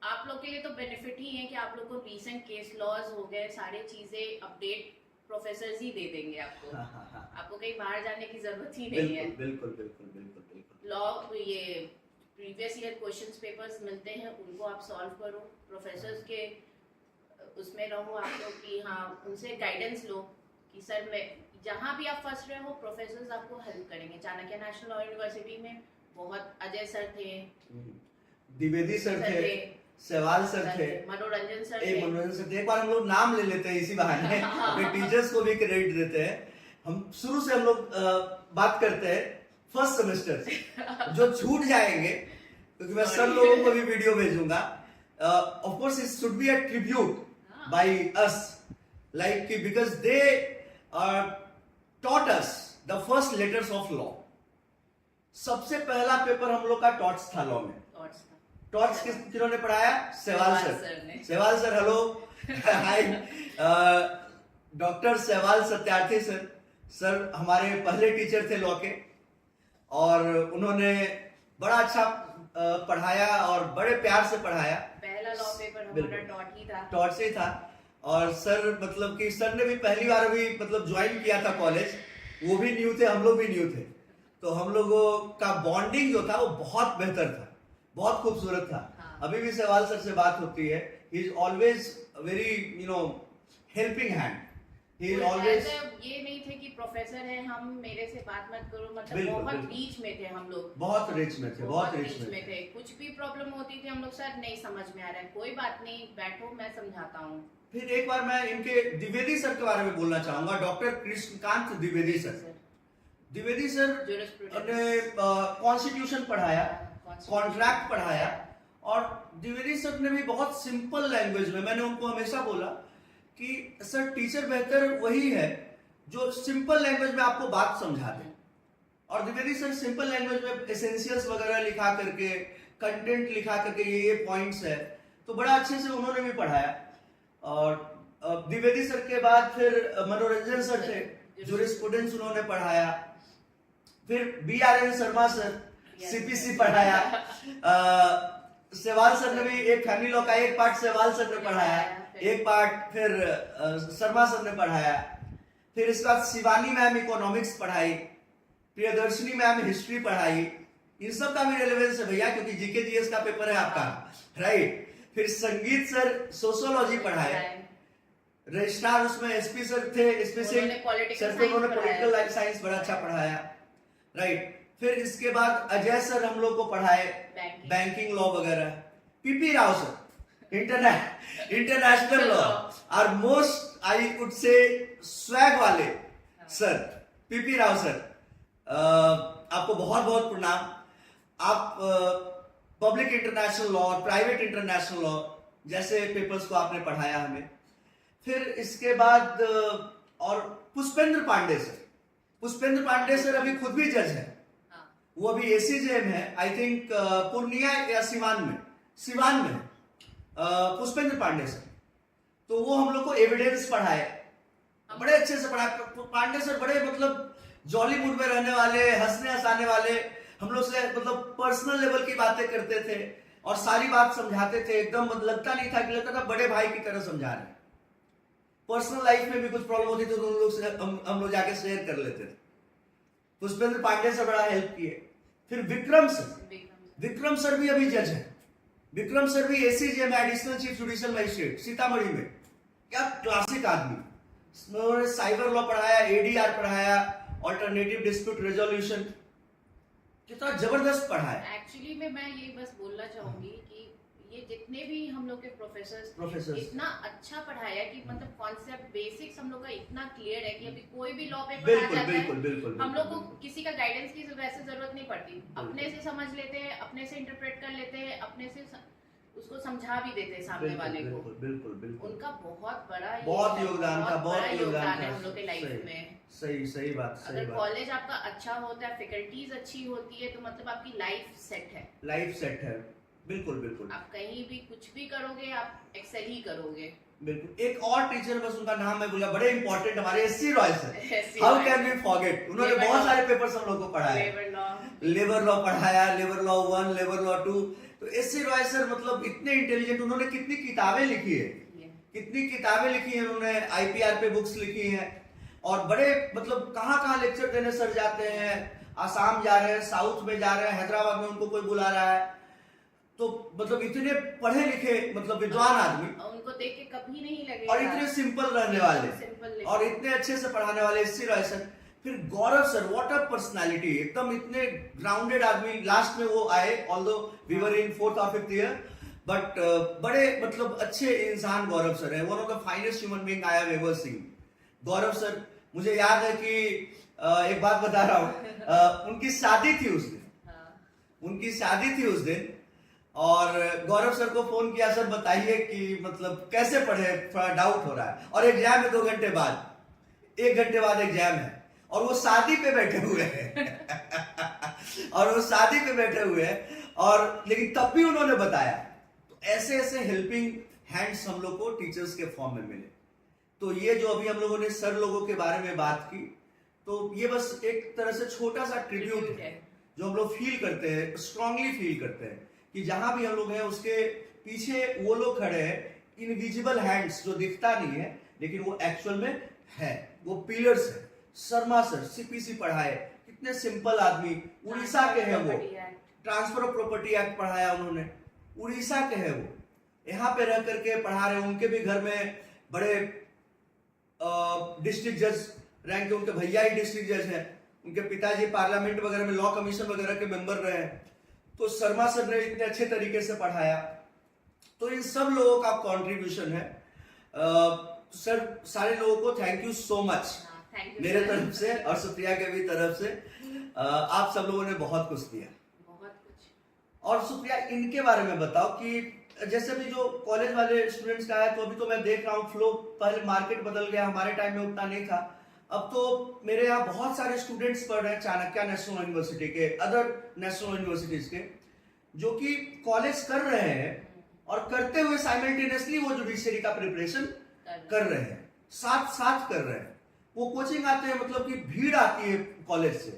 आप लोग के लिए तो बेनिफिट ही है कि आप लोग को रीसेंट केस लॉज हो गए, सारे चीजें अपडेट प्रोफेसर्स ही दे देंगे आपको। आपको कहीं बाहर जाने की जरूरत ही नहीं है।
बिल्कुल बिल्कुल बिल्कुल बिल्कुल।
लॉ ये प्रीवियस ईयर क्वेश्चंस पेपर्स मिलते हैं, उनको आप सॉल्व करो, प्रोफेसर्स के उसमें रहो आप लोग कि हाँ, उनसे गाइडेंस लो कि सर मैं जहाँ भी आप फंस रहे हो, प्रोफेसर्स आपको हेल्प करेंगे। चाणक्य नेशनल लॉ यूनिवर्सिटी में बहुत अजय सर थे,
द्विवेदी सर थे, सहवाल सर थे,
मनोरंजन सर थे।
मनोरंजन सर थे। एक बार हम लोग नाम ले लेते हैं इसी बहाने, अपने टीचर्स को भी क्रेडिट देते हैं। हम शुरू से हम लोग बात करते हैं फर्स्ट सेमेस्टर से, जो छूट जाएंगे क्योंकि मैं सब लोगों को भी वीडियो भेजूंगा। Of course it should be a tribute by us, like because they taught us the first letters of law। सबसे पहला पेपर हम लोग का टॉट्स था लॉ में। टॉट्स किन्होंने पढ़ाया? Sahiwal sir. Sahiwal sir, hello, हाय। Doctor Sahiwal Satyarthi sir, sir हमारे पहले टीचर थे लॉ के और उन्होंने बड़ा अच्छा पढ़ाया और बड़े प्यार से पढ़ाया।
पहला लॉ पेपर हमारा टॉट ही था,
टॉट से था। और सर मतलब कि सर ने भी पहली बार अभी मतलब ज्वाइन किया था कॉलेज, वो भी न्यू थे, हम लोग भी न्यू थे, तो हम लोगों का बॉन्डिंग जो था वो बहुत बेहतर था, बहुत खूबसूरत था। अभी भी सहवाल सर से बात होती है. He is always very helping hand. He is always.
ये नहीं थे कि प्रोफेसर है हम, मेरे से बात मत करो, मतलब
बिल्कुल,
बहुत
बिल्कुल.
बीच में थे हम लोग,
बहुत रिच में थे, बहुत रिच
बीच
में
में थे. कुछ भी प्रॉब्लम होती थी हम लोग, सर नहीं समझ में आ रहा है, कोई बात नहीं, बैठो मैं समझाता हूँ.
फिर एक बार मैं इनके द्विवेदी सर के बारे में बोलना चाहूंगा. Doctor Krishnakant Dwivedi sir. Dwivedi sir ने कॉन्स्टिट्यूशन पढ़ाया, कॉन्ट्रैक्ट पढ़ाया, और द्विवेदी सर ने भी बहुत सिंपल लैंग्वेज में, मैंने उनको हमेशा बोला कि सर टीचर बेहतर वही है जो सिंपल लैंग्वेज में आपको बात समझा दे. और द्विवेदी सर सिंपल लैंग्वेज में एसेंशियल्स वगैरह लिखा करके, कंटेंट लिखा करके, ये पॉइंट्स है, तो बड़ा अच्छे से उन्होंने भी पढ़ाया. और द्विवेदी सर के बाद फिर मनोरंजन सर थे, जूरिस्प्रूडेंस उन्होंने पढ़ाया. फिर BRN शर्मा सर CPC पढ़ाया. सहवाल सर ने भी एक फैमिली लॉ का एक पार्ट सहवाल सर ने पढ़ाया, एक पार्ट फिर शर्मा सर ने पढ़ाया. फिर इसके बाद शिवानी मैम इकोनॉमिक्स पढ़ाई, प्रियदर्शनी मैम हिस्ट्री पढ़ाई. इन सब का भी रेलेवेंस है भैया, क्योंकि जीके जीएस का पेपर है आपका, राइट. फिर संगीत सर सोशियोलॉजी पढ़ाए, रजिस्ट्रार उसमें SP सर थे, SP सिंह सर थे, उन्होंने पॉलिटिकल लाइफ साइंस बड़ा अच्छा पढ़ाया, राइट. फिर इसके बाद अजय सर हम लोग को पढ़ाए बैंकिंग लॉ वगैरह. PP Rao sir international law, और most I would say swag वाले सर PP राव सर. आपको बहुत बहुत प्रणाम. आप public international law, private international law जैसे पेपर्स को आपने पढ़ाया हमें. फिर इसके बाद और पुष्पेंद्र पांडे सर अभी खुद भी जज है. वो अभी ACJM है, आई थिंक पूर्णिया या सिवान में. पुष्पेंद्र पांडे सर, तो वो हम लोग को एविडेंस पढ़ाए, बड़े अच्छे से पढ़ाए. पांडे सर बड़े मतलब जॉली मूड में रहने वाले, हंसने हंसाने वाले, हम लोग से मतलब पर्सनल लेवल की बातें करते थे और सारी बात समझाते थे. एकदम लगता नहीं था कि, लगता था बड़े भाई की तरह समझा रहे. पर्सनल लाइफ में भी कुछ प्रॉब्लम होती थी तो उन लोग से हम लोग जाके शेयर कर लेते थे. पुष्पेंद्र पांडे से बड़ा हेल्प किए. फिर विक्रम सर भी अभी जज है. विक्रम सर भी ACJM additional chief judicial magistrate Sitamarhi में. क्या क्लासिक आदमी. उन्होंने साइबर लॉ पढ़ाया, ADR पढ़ाया, ऑल्टरनेटिव डिस्प्यूट रेजोल्यूशन, कितना जबरदस्त पढ़ाया.
एक्चुअली में मैं ये बस बोलना चाहूंगी कि ये जितने भी हम लोग के प्रोफेसर्स इतना अच्छा पढ़ाया कि मतलब कॉन्सेप्ट बेसिक्स हम लोग का इतना क्लियर है कि अभी कोई भी लॉ पेपर आ जाता है, हम लोग को किसी का गाइडेंस की वैसे जरूरत नहीं पड़ती. अपने से समझ लेते हैं, अपने से इंटरप्रेट कर लेते हैं, अपने से उसको समझा भी देते हैं सामने वाले को.
बिल्कुल.
उनका बहुत
योगदान था
हम लोग के लाइफ में.
सही बात.
अगर कॉलेज आपका अच्छा होता है, फैकल्टीज अच्छी होती है, तो मतलब आपकी लाइफ सेट है. बिल्कुल. आप कहीं भी कुछ भी करोगे, आप एक्सेल ही करोगे.
बिल्कुल. एक और टीचर, बस उनका नाम मैं भूला, बड़े इंपॉर्टेंट, हमारे SC Roy sir. How can we forget. उन्होंने बहुत सारे पेपर्स हम लोग को पढ़ाए. लेबर लॉ पढ़ाया, लेबर लॉ 1, लेबर लॉ 2. तो SC रॉय सर मतलब इतने इंटेलिजेंट, उन्होंने कितनी किताबें लिखी है उन्होंने. IPR पे बुक्स लिखी हैं, और बड़े मतलब कहाँ लेक्चर देने सर जाते हैं. आसाम जा रहे हैं, साउथ में जा रहे हैं, हैदराबाद में उनको कोई बुला रहा है. तो मतलब इतने पढ़े लिखे मतलब विद्वान आदमी,
उनको देख के कभी नहीं लगेगा,
और इतने सिंपल रहने वाले, और इतने अच्छे से पढ़ाने वाले SC रॉय सर. फिर Gaurav sir, what a personality, एकदम इतने ग्राउंडेड आदमी. लास्ट में वो आए, although we were in 4th or 5th year, but बड़े मतलब अच्छे इंसान गौरव सर है. One of the finest human being I have ever seen. Gaurav sir, मुझे याद है कि एक बात बता रहा हूँ, उनकी शादी थी उस दिन, और गौरव सर को फोन किया, सर बताइए कि मतलब कैसे पढ़े, थोड़ा डाउट हो रहा है, और एग्जाम है 2 घंटे बाद, 1 घंटे बाद एग्जाम है, और वो शादी पे बैठे हुए हैं. और लेकिन तब भी उन्होंने बताया. तो ऐसे हेल्पिंग हैंड्स हम लोग को टीचर्स के फॉर्म में मिले. तो ये जो अभी हम लोगों ने सर लोगों के बारे में बात की, तो ये बस एक तरह से छोटा सा ट्रिब्यूट है जो हम लोग फील करते हैं, स्ट्रांगली फील करते हैं कि जहां भी हम लोग हैं उसके पीछे वो लोग खड़े हैं, इनविजिबल हैंड्स जो दिखता नहीं है लेकिन वो एक्चुअल में है, वो पिलर्स है. शर्मा सर CPC पढ़ाए, कितने सिंपल आदमी, उड़ीसा के हैं वो. ट्रांसफर ऑफ प्रॉपर्टी एक्ट पढ़ाया उन्होंने, उड़ीसा के हैं, वो यहाँ पे रह करके पढ़ा रहे हैं। उनके भी घर में बड़े डिस्ट्रिक्ट जज रैंक के उनके भैया ही डिस्ट्रिक्ट जज हैं, उनके पिताजी पार्लियामेंट वगैरह में लॉ कमीशन वगैरह के मेंबर रहे हैं। तो शर्मा सर ने इतने अच्छे तरीके से पढ़ाया, तो इन सब लोगों का कंट्रीब्यूशन है। सर सारे लोगों को थैंक यू सो मच मेरे तरफ से और सुप्रिया के भी तरफ से। आप सब लोगों ने बहुत कुछ दिया,
बहुत कुछ।
और सुप्रिया इनके बारे में बताओ कि जैसे भी जो कॉलेज वाले स्टूडेंट्स का है, तो अभी तो मैं देख रहा हूँ फ्लो, पहले मार्केट बदल गया, हमारे टाइम में उतना नहीं था। अब तो मेरे यहाँ बहुत सारे स्टूडेंट्स पढ़ रहे हैं चाणक्य नेशनल यूनिवर्सिटी के, अदर नेशनल यूनिवर्सिटीज के, जो कि कॉलेज कर रहे हैं और करते हुए साइमल्टेनियसली वो जुडिशरी का प्रिपरेशन कर रहे हैं, साथ साथ कर रहे हैं। वो कोचिंग आते हैं, मतलब कि भीड़ आती है कॉलेज से,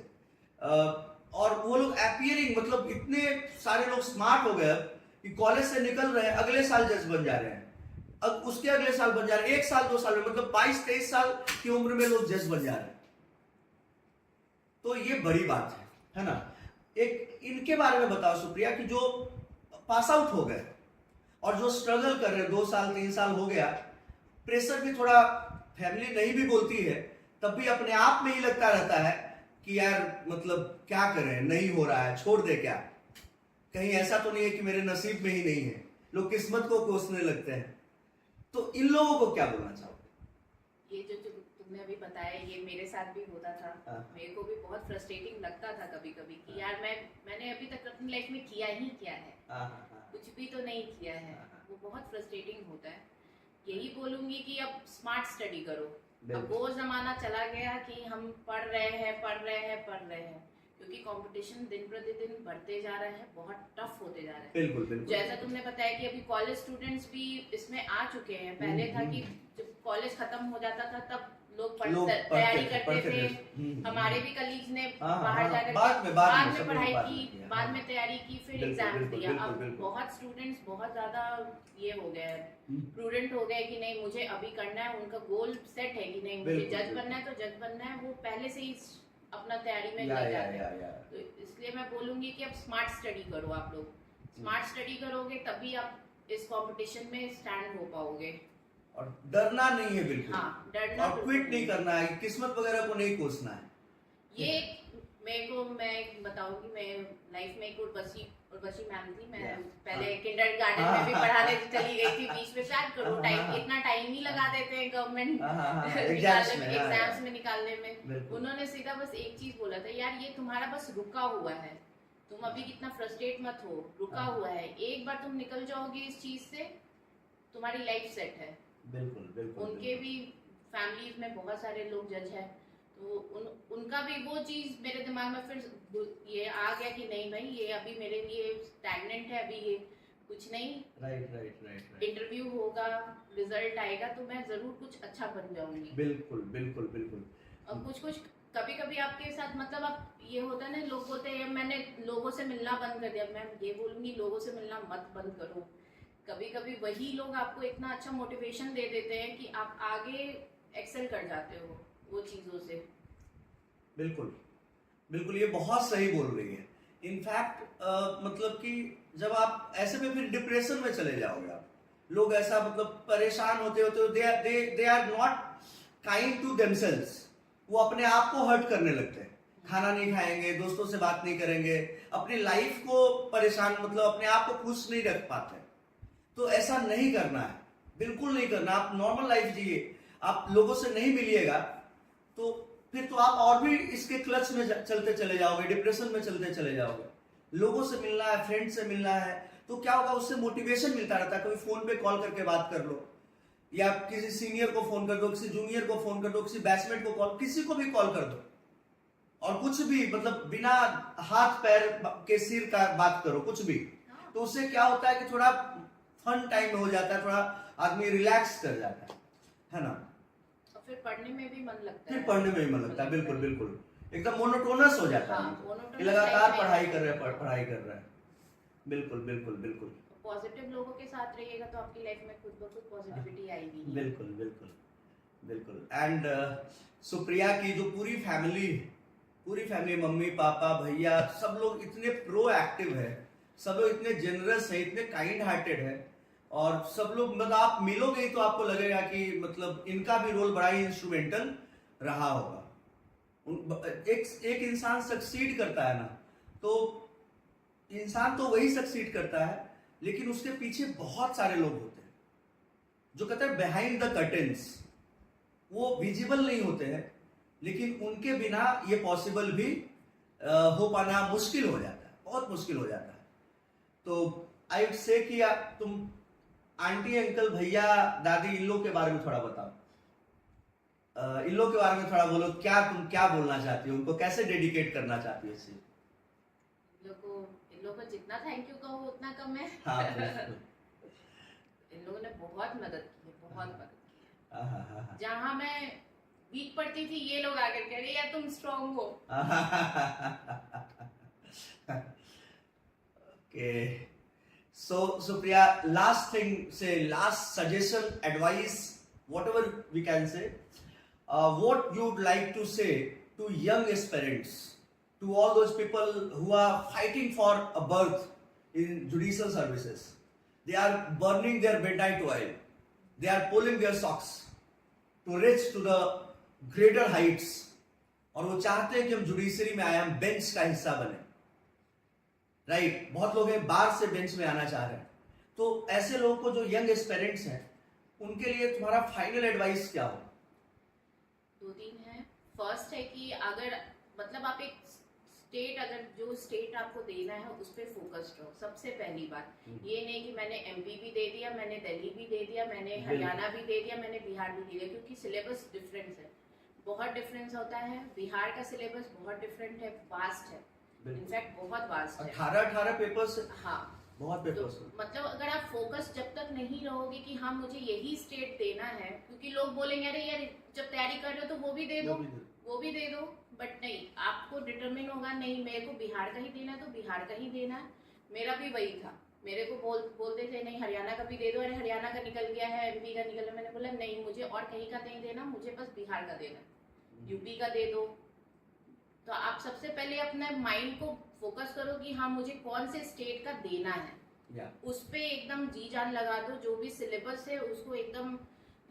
और वो लोग अपीयरिंग, मतलब इतने सारे लोग स्मार्ट हो गए कि कॉलेज से निकल रहे हैं, अगले साल जज बन जा रहे हैं, अब उसके अगले साल बन जा रहे हैं, 1 साल 2 साल में, मतलब 22-23 साल की उम्र में लोग जज बन जा रहे हैं। तो ये बड़ी बात है ना। एक इनके बारे में बताओ सुप्रिया, कि जो पास आउट हो गए और जो स्ट्रगल कर रहे हैं, 2 साल 3 साल हो गया, प्रेशर भी थोड़ा, फैमिली नहीं भी बोलती है, तब भी अपने आप में ही लगता रहता है कि यार मतलब क्या करें, नहीं हो रहा है, छोड़ दे क्या, कहीं ऐसा तो नहीं है कि मेरे नसीब में ही नहीं है, लोग किस्मत को कोसने लगते हैं। तो इन लोगों को क्या बोलना चाहोगे?
ये जो तुमने अभी बताया, ये मेरे साथ भी होता था। मेरे को भी बहुत फ्रस्ट्रेटिंग लगता था कभी कभी कि यार मैंने अभी तक अपनी लाइफ में किया ही क्या है, कुछ भी तो नहीं किया है। वो बहुत फ्रस्ट्रेटिंग होता है। यही बोलूंगी कि अब स्मार्ट स्टडी करो। अब वो जमाना चला गया कि हम पढ़ रहे हैं, क्योंकि कंपटीशन दिन प्रतिदिन बढ़ते जा रहा है, बहुत टफ होते जा रहा है।
बिल्कुल बिल्कुल।
जैसा तुमने बताया कि अभी कॉलेज स्टूडेंट्स भी इसमें आ चुके हैं। पहले था कि जब कॉलेज खत्म हो जाता था तब लोग तैयारी करते थे। हमारे भी कलीग्स ने बाहर जाकर बाद में पढ़ाई की, बाद में तैयारी की, फिर एग्जाम दिया। अब बहुत स्टूडेंट्स बहुत ज्यादा ये हो गए, प्रूडेंट हो गए कि नहीं मुझे अभी करना है। उनका गोल सेट है कि नहीं मुझे जज बनना है तो जज बनना है। वो पहले से ही अपना तैयारी में लग जाते हैं। तो इसलिए मैं बोलूंगी कि अब स्मार्ट स्टडी करो। आप लोग स्मार्ट स्टडी करोगे तभी आप इस कंपटीशन में स्टैंड हो पाओगे।
और डरना नहीं है बिल्कुल।
हाँ, डरना
और क्विट नहीं करना है, किस्मत वगैरह को नहीं कोसना है।
ये मैं बताऊंगी, मैं लाइफ में एक उर्वशी मैम थी। मैं पहले किंडरगार्टन में भी पढ़ाने चली गई थी, बीच में शायद इतना टाइम ही लगा देते हैं गवर्नमेंट एग्जाम्स में निकालने में। उन्होंने सीधा बस एक चीज बोला था, यार ये तुम्हारा बस रुका हुआ है, तुम अभी कितना फ्रस्ट्रेट मत हो, रुका हुआ है, एक बार तुम निकल जाओगे इस चीज से, तुम्हारी लाइफ सेट है।
बिल्कुल बिल्कुल।
उनके भी फैमिलीज में बहुत सारे लोग जज हैं, तो उनका भी वो चीज मेरे दिमाग में फिर ये आ गया कि नहीं भाई, ये अभी मेरे लिए स्टैग्नेंट है, अभी ये कुछ नहीं। राइट। इंटरव्यू होगा, रिजल्ट आएगा तो मैं जरूर कुछ अच्छा बन जाऊंगी।
बिल्कुल बिल्कुल बिल्कुल।
अब कुछ कभी कभी आपके साथ मतलब अब ये होता है ना, लोग बोलते हैं मैंने लोगों से मिलना बंद कर दिया। मैं ये बोलूंगी लोगों से मिलना मत बंद करो। कभी कभी वही लोग आपको इतना अच्छा मोटिवेशन दे देते हैं कि आप आगे एक्सेल कर जाते हो वो चीजों से।
बिल्कुल बिल्कुल, ये बहुत सही बोल रही है। इनफैक्ट मतलब कि जब आप ऐसे में फिर डिप्रेशन में चले जाओगे, आप लोग ऐसा मतलब परेशान होते they are not kind to themselves. वो अपने आप को हर्ट करने लगते हैं, खाना नहीं खाएंगे, दोस्तों से बात नहीं करेंगे, अपनी लाइफ को परेशान, मतलब अपने आप को खुश नहीं रख पाते। तो ऐसा नहीं करना है, बिल्कुल नहीं करना। आप नॉर्मल लाइफ जिए, आप लोगों से नहीं मिलिएगा तो फिर तो आप और भी इसके क्लच में चलते चले जाओगे, डिप्रेशन में चलते चले जाओगे। लोगों से मिलना है, फ्रेंड से मिलना है, तो क्या होगा, उससे मोटिवेशन मिलता रहता है। कभी फोन पे कॉल करके बात कर लो, या किसी सीनियर को फोन कर दो, किसी जूनियर को फोन कर दो, किसी बैचमेट को कॉल, किसी को भी कॉल कर दो, और कुछ भी मतलब बिना हाथ पैर के सिर का बात करो, कुछ भी। तो उससे क्या होता है कि थोड़ा फन टाइम हो जाता है, थोड़ा आदमी रिलैक्स कर जाता है ना।
फिर पढ़ने में भी मन लगता
फिर पढ़ने में भी मन लगता है। बिल्कुल बिल्कुल, एकदम मोनोटोनस हो जाता है कि लगातार पढ़ाई कर रहा है। बिल्कुल बिल्कुल बिल्कुल।
पॉजिटिव लोगों के साथ रहिएगा तो आपकी लाइफ में खुद ब खुद पॉजिटिविटी आएगी।
बिल्कुल बिल्कुल बिल्कुल। एंड सुप्रिया की जो पूरी फैमिली, मम्मी पापा भैया सब लोग इतने प्रो एक्टिव है, सब लोग इतने जेनरस है, इतने काइंड हार्टेड है, और सब लोग मतलब आप मिलोगे ही तो आपको लगेगा कि मतलब इनका भी रोल बड़ा ही इंस्ट्रूमेंटल रहा होगा। एक इंसान सक्सीड करता है ना, तो इंसान तो वही सक्सीड करता है, लेकिन उसके पीछे बहुत सारे लोग होते हैं जो कहते हैं बिहाइंड द कर्टेन्स। वो विजिबल नहीं होते हैं, लेकिन उनके बिना ये पॉसिबल भी हो पाना मुश्किल हो जाता है, बहुत मुश्किल हो जाता है। तो आई वुड से कि तुम आंटी अंकल भैया दादी इन लोग के बारे में थोड़ा बताओ, इन लोग के बारे में थोड़ा बोलो, तुम क्या बोलना चाहती हो, उनको कैसे डेडिकेट करना चाहती हो इसे?
इन लोगों को जितना थैंक यू कहो उतना कम है।
हाँ,
इन लोगों ने बहुत मदद की है, बहुत मदद की है।
हाँ।
जहाँ मैं वीक पड़ती थी, ये लोग आकर कह रहे यार तुम स्ट्रांग हो।
Okay. So Supriya, last thing, say last suggestion, advice, whatever we can say, what you would like to say to young aspirants, to all those people who are fighting for a berth in judicial services. They are burning their midnight oil. They are pulling their socks to reach to the greater heights. और वो चाहते हैं कि हम judiciary में आए, हम bench का हिस्सा बने। राइट, बहुत लोग हैं बार से बेंच में आना चाह रहे हैं। तो ऐसे लोगों को जो यंग एस्पिरेंट्स हैं, उनके लिए तुम्हारा फाइनल एडवाइस क्या हो?
2-3 है। फर्स्ट है कि अगर मतलब आप एक स्टेट, अगर जो स्टेट आपको देना है उस पर फोकस्ड रहो। सबसे पहली बात ये नहीं कि मैंने एमपी भी दे दिया, मैंने दिल्ली भी दे दिया, मैंने हरियाणा भी दे दिया, मैंने बिहार भी दे दिया, क्योंकि सिलेबस डिफरेंस है, बहुत डिफरेंस होता है। बिहार का सिलेबस बहुत डिफरेंट है, वास्ट है, इनफैक्ट बहुत वास्ट है।
18 पेपर्स।
हाँ,
बहुत पेपर्स।
तो मतलब अगर आप फोकस जब तक नहीं रहोगे कि हाँ मुझे यही स्टेट देना है, क्योंकि लोग बोलेंगे अरे यार जब तैयारी कर रहे हो तो वो भी दे दो, वो भी दे दो, बट नहीं, आपको डिटरमिन होगा नहीं मेरे को बिहार का ही देना है तो बिहार का ही देना है। मेरा भी वही था, मेरे को बोलते थे नहीं हरियाणा का भी दे दो, अरे हरियाणा का निकल गया है, एमपी का निकल गया। मैंने बोला नहीं, मुझे और कहीं का नहीं देना, मुझे बस बिहार का देना, यूपी का दे दो। तो आप सबसे पहले अपने माइंड को फोकस करो कि हाँ मुझे कौन से स्टेट का देना है, उस पे एकदम जी जान लगा दो, जो भी सिलेबस है उसको एकदम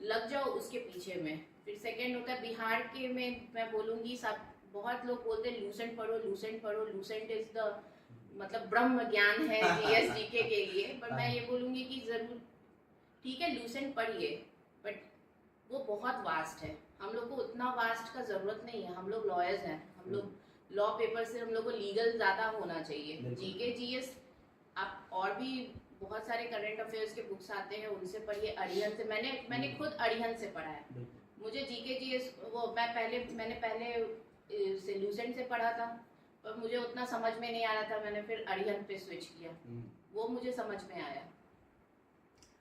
लग जाओ उसके पीछे में। फिर सेकंड होता है बिहार के में, मैं बोलूंगी सब बहुत लोग बोलते हैं लूसेंट पढ़ो, लूसेंट पढ़ो, लूसेंट इज द मतलब ब्रह्म ज्ञान है जीएस जीके के लिए, बट मैं ये बोलूंगी कि जरूर ठीक है लूसेंट पढ़िए, बट वो बहुत वास्ट है, हम लोग को उतना वास्ट का जरूरत नहीं है। हम लोग लॉयर्स हैं, हम लोग लॉ पेपर से हम लोग को लीगल ज्यादा होना चाहिए। जीके जीएस आप और भी बहुत सारे करंट अफेयर्स के बुक्स आते हैं, उनसे पढ़िए। अरिहंत से मैंने खुद अरिहंत से पढ़ा है। मुझे जीके जीएस वो मैंने पहले से लूसेंट से पढ़ा था, पर मुझे उतना समझ में नहीं आ रहा था, मैंने फिर अरिहंत पे स्विच किया, वो मुझे समझ में आया।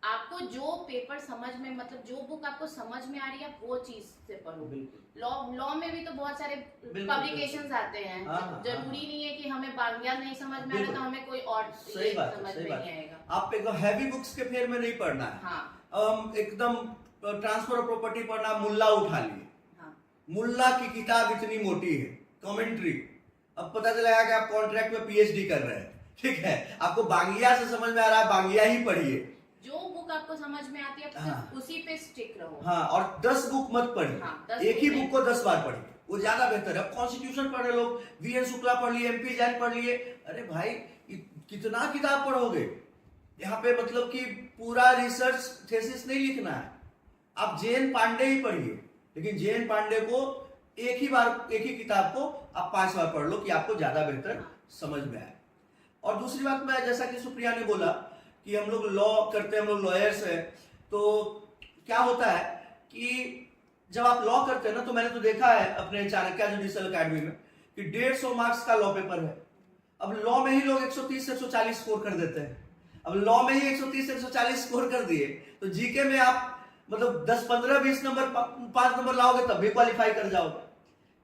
आपको जो पेपर समझ में, मतलब जो बुक आपको समझ में आ रही है आप वो चीज से पढ़ो। लॉ में भी तो बहुत सारे पब्लिकेशंस आते हैं, जरूरी नहीं है कि हमें बांग्ला नहीं समझ में आ रहा तो हमें कोई और समझ में नहीं आएगा।
आप एकदम हैवी बुक्स के फेर में नहीं पढ़ना है।
हाँ,
एकदम ट्रांसफर ऑफ प्रॉपर्टी पढ़ना, मुल्ला उठा लिए।
हाँ,
मुल्ला की किताब इतनी मोटी है, कमेंट्री, अब पता चलेगा कि आप कॉन्ट्रैक्ट में पीएचडी कर रहे हैं, ठीक है। आपको बांग्ला से समझ में आ रहा है, बांग्ला ही पढ़िए।
जो बुक आपको समझ में आती है आप उसी पे स्टिक रहो।
हाँ, और 10 बुक मत पढ़िए।
हाँ,
एक ही बुक को 10 बार पढ़िए, वो ज्यादा बेहतर है। अब कॉन्स्टिट्यूशन पढ़ रहे लोग, वीएन शुक्ला पढ़ लिए, एमपी जैन पढ़ लिए, अरे भाई कितना किताब पढ़ोगे? यहाँ पे मतलब कि पूरा रिसर्च थेसिस नहीं लिखना है। आप जेएन पांडे ही पढ़िए, लेकिन जेएन पांडे को एक ही किताब को आप 5 बार पढ़ लो कि आपको ज्यादा बेहतर समझ में आए। और दूसरी बात में, जैसा कि सुप्रिया ने बोला कि हम लोग लॉ करते हैं, हम लोग लॉयर्स हैं, तो क्या होता है कि जब आप लॉ करते हैं ना, तो मैंने तो देखा है अपने चाणक्य जुडिशियल अकेडमी में कि 150 मार्क्स का लॉ पेपर है। अब लॉ में ही लोग 130 से 140 स्कोर कर देते हैं। अब लॉ में ही 130 से 140 स्कोर कर दिए, तो जीके में आप मतलब 10, 15, 20 नंबर 5 नंबर लाओगे तब भी क्वालिफाई कर जाओगे।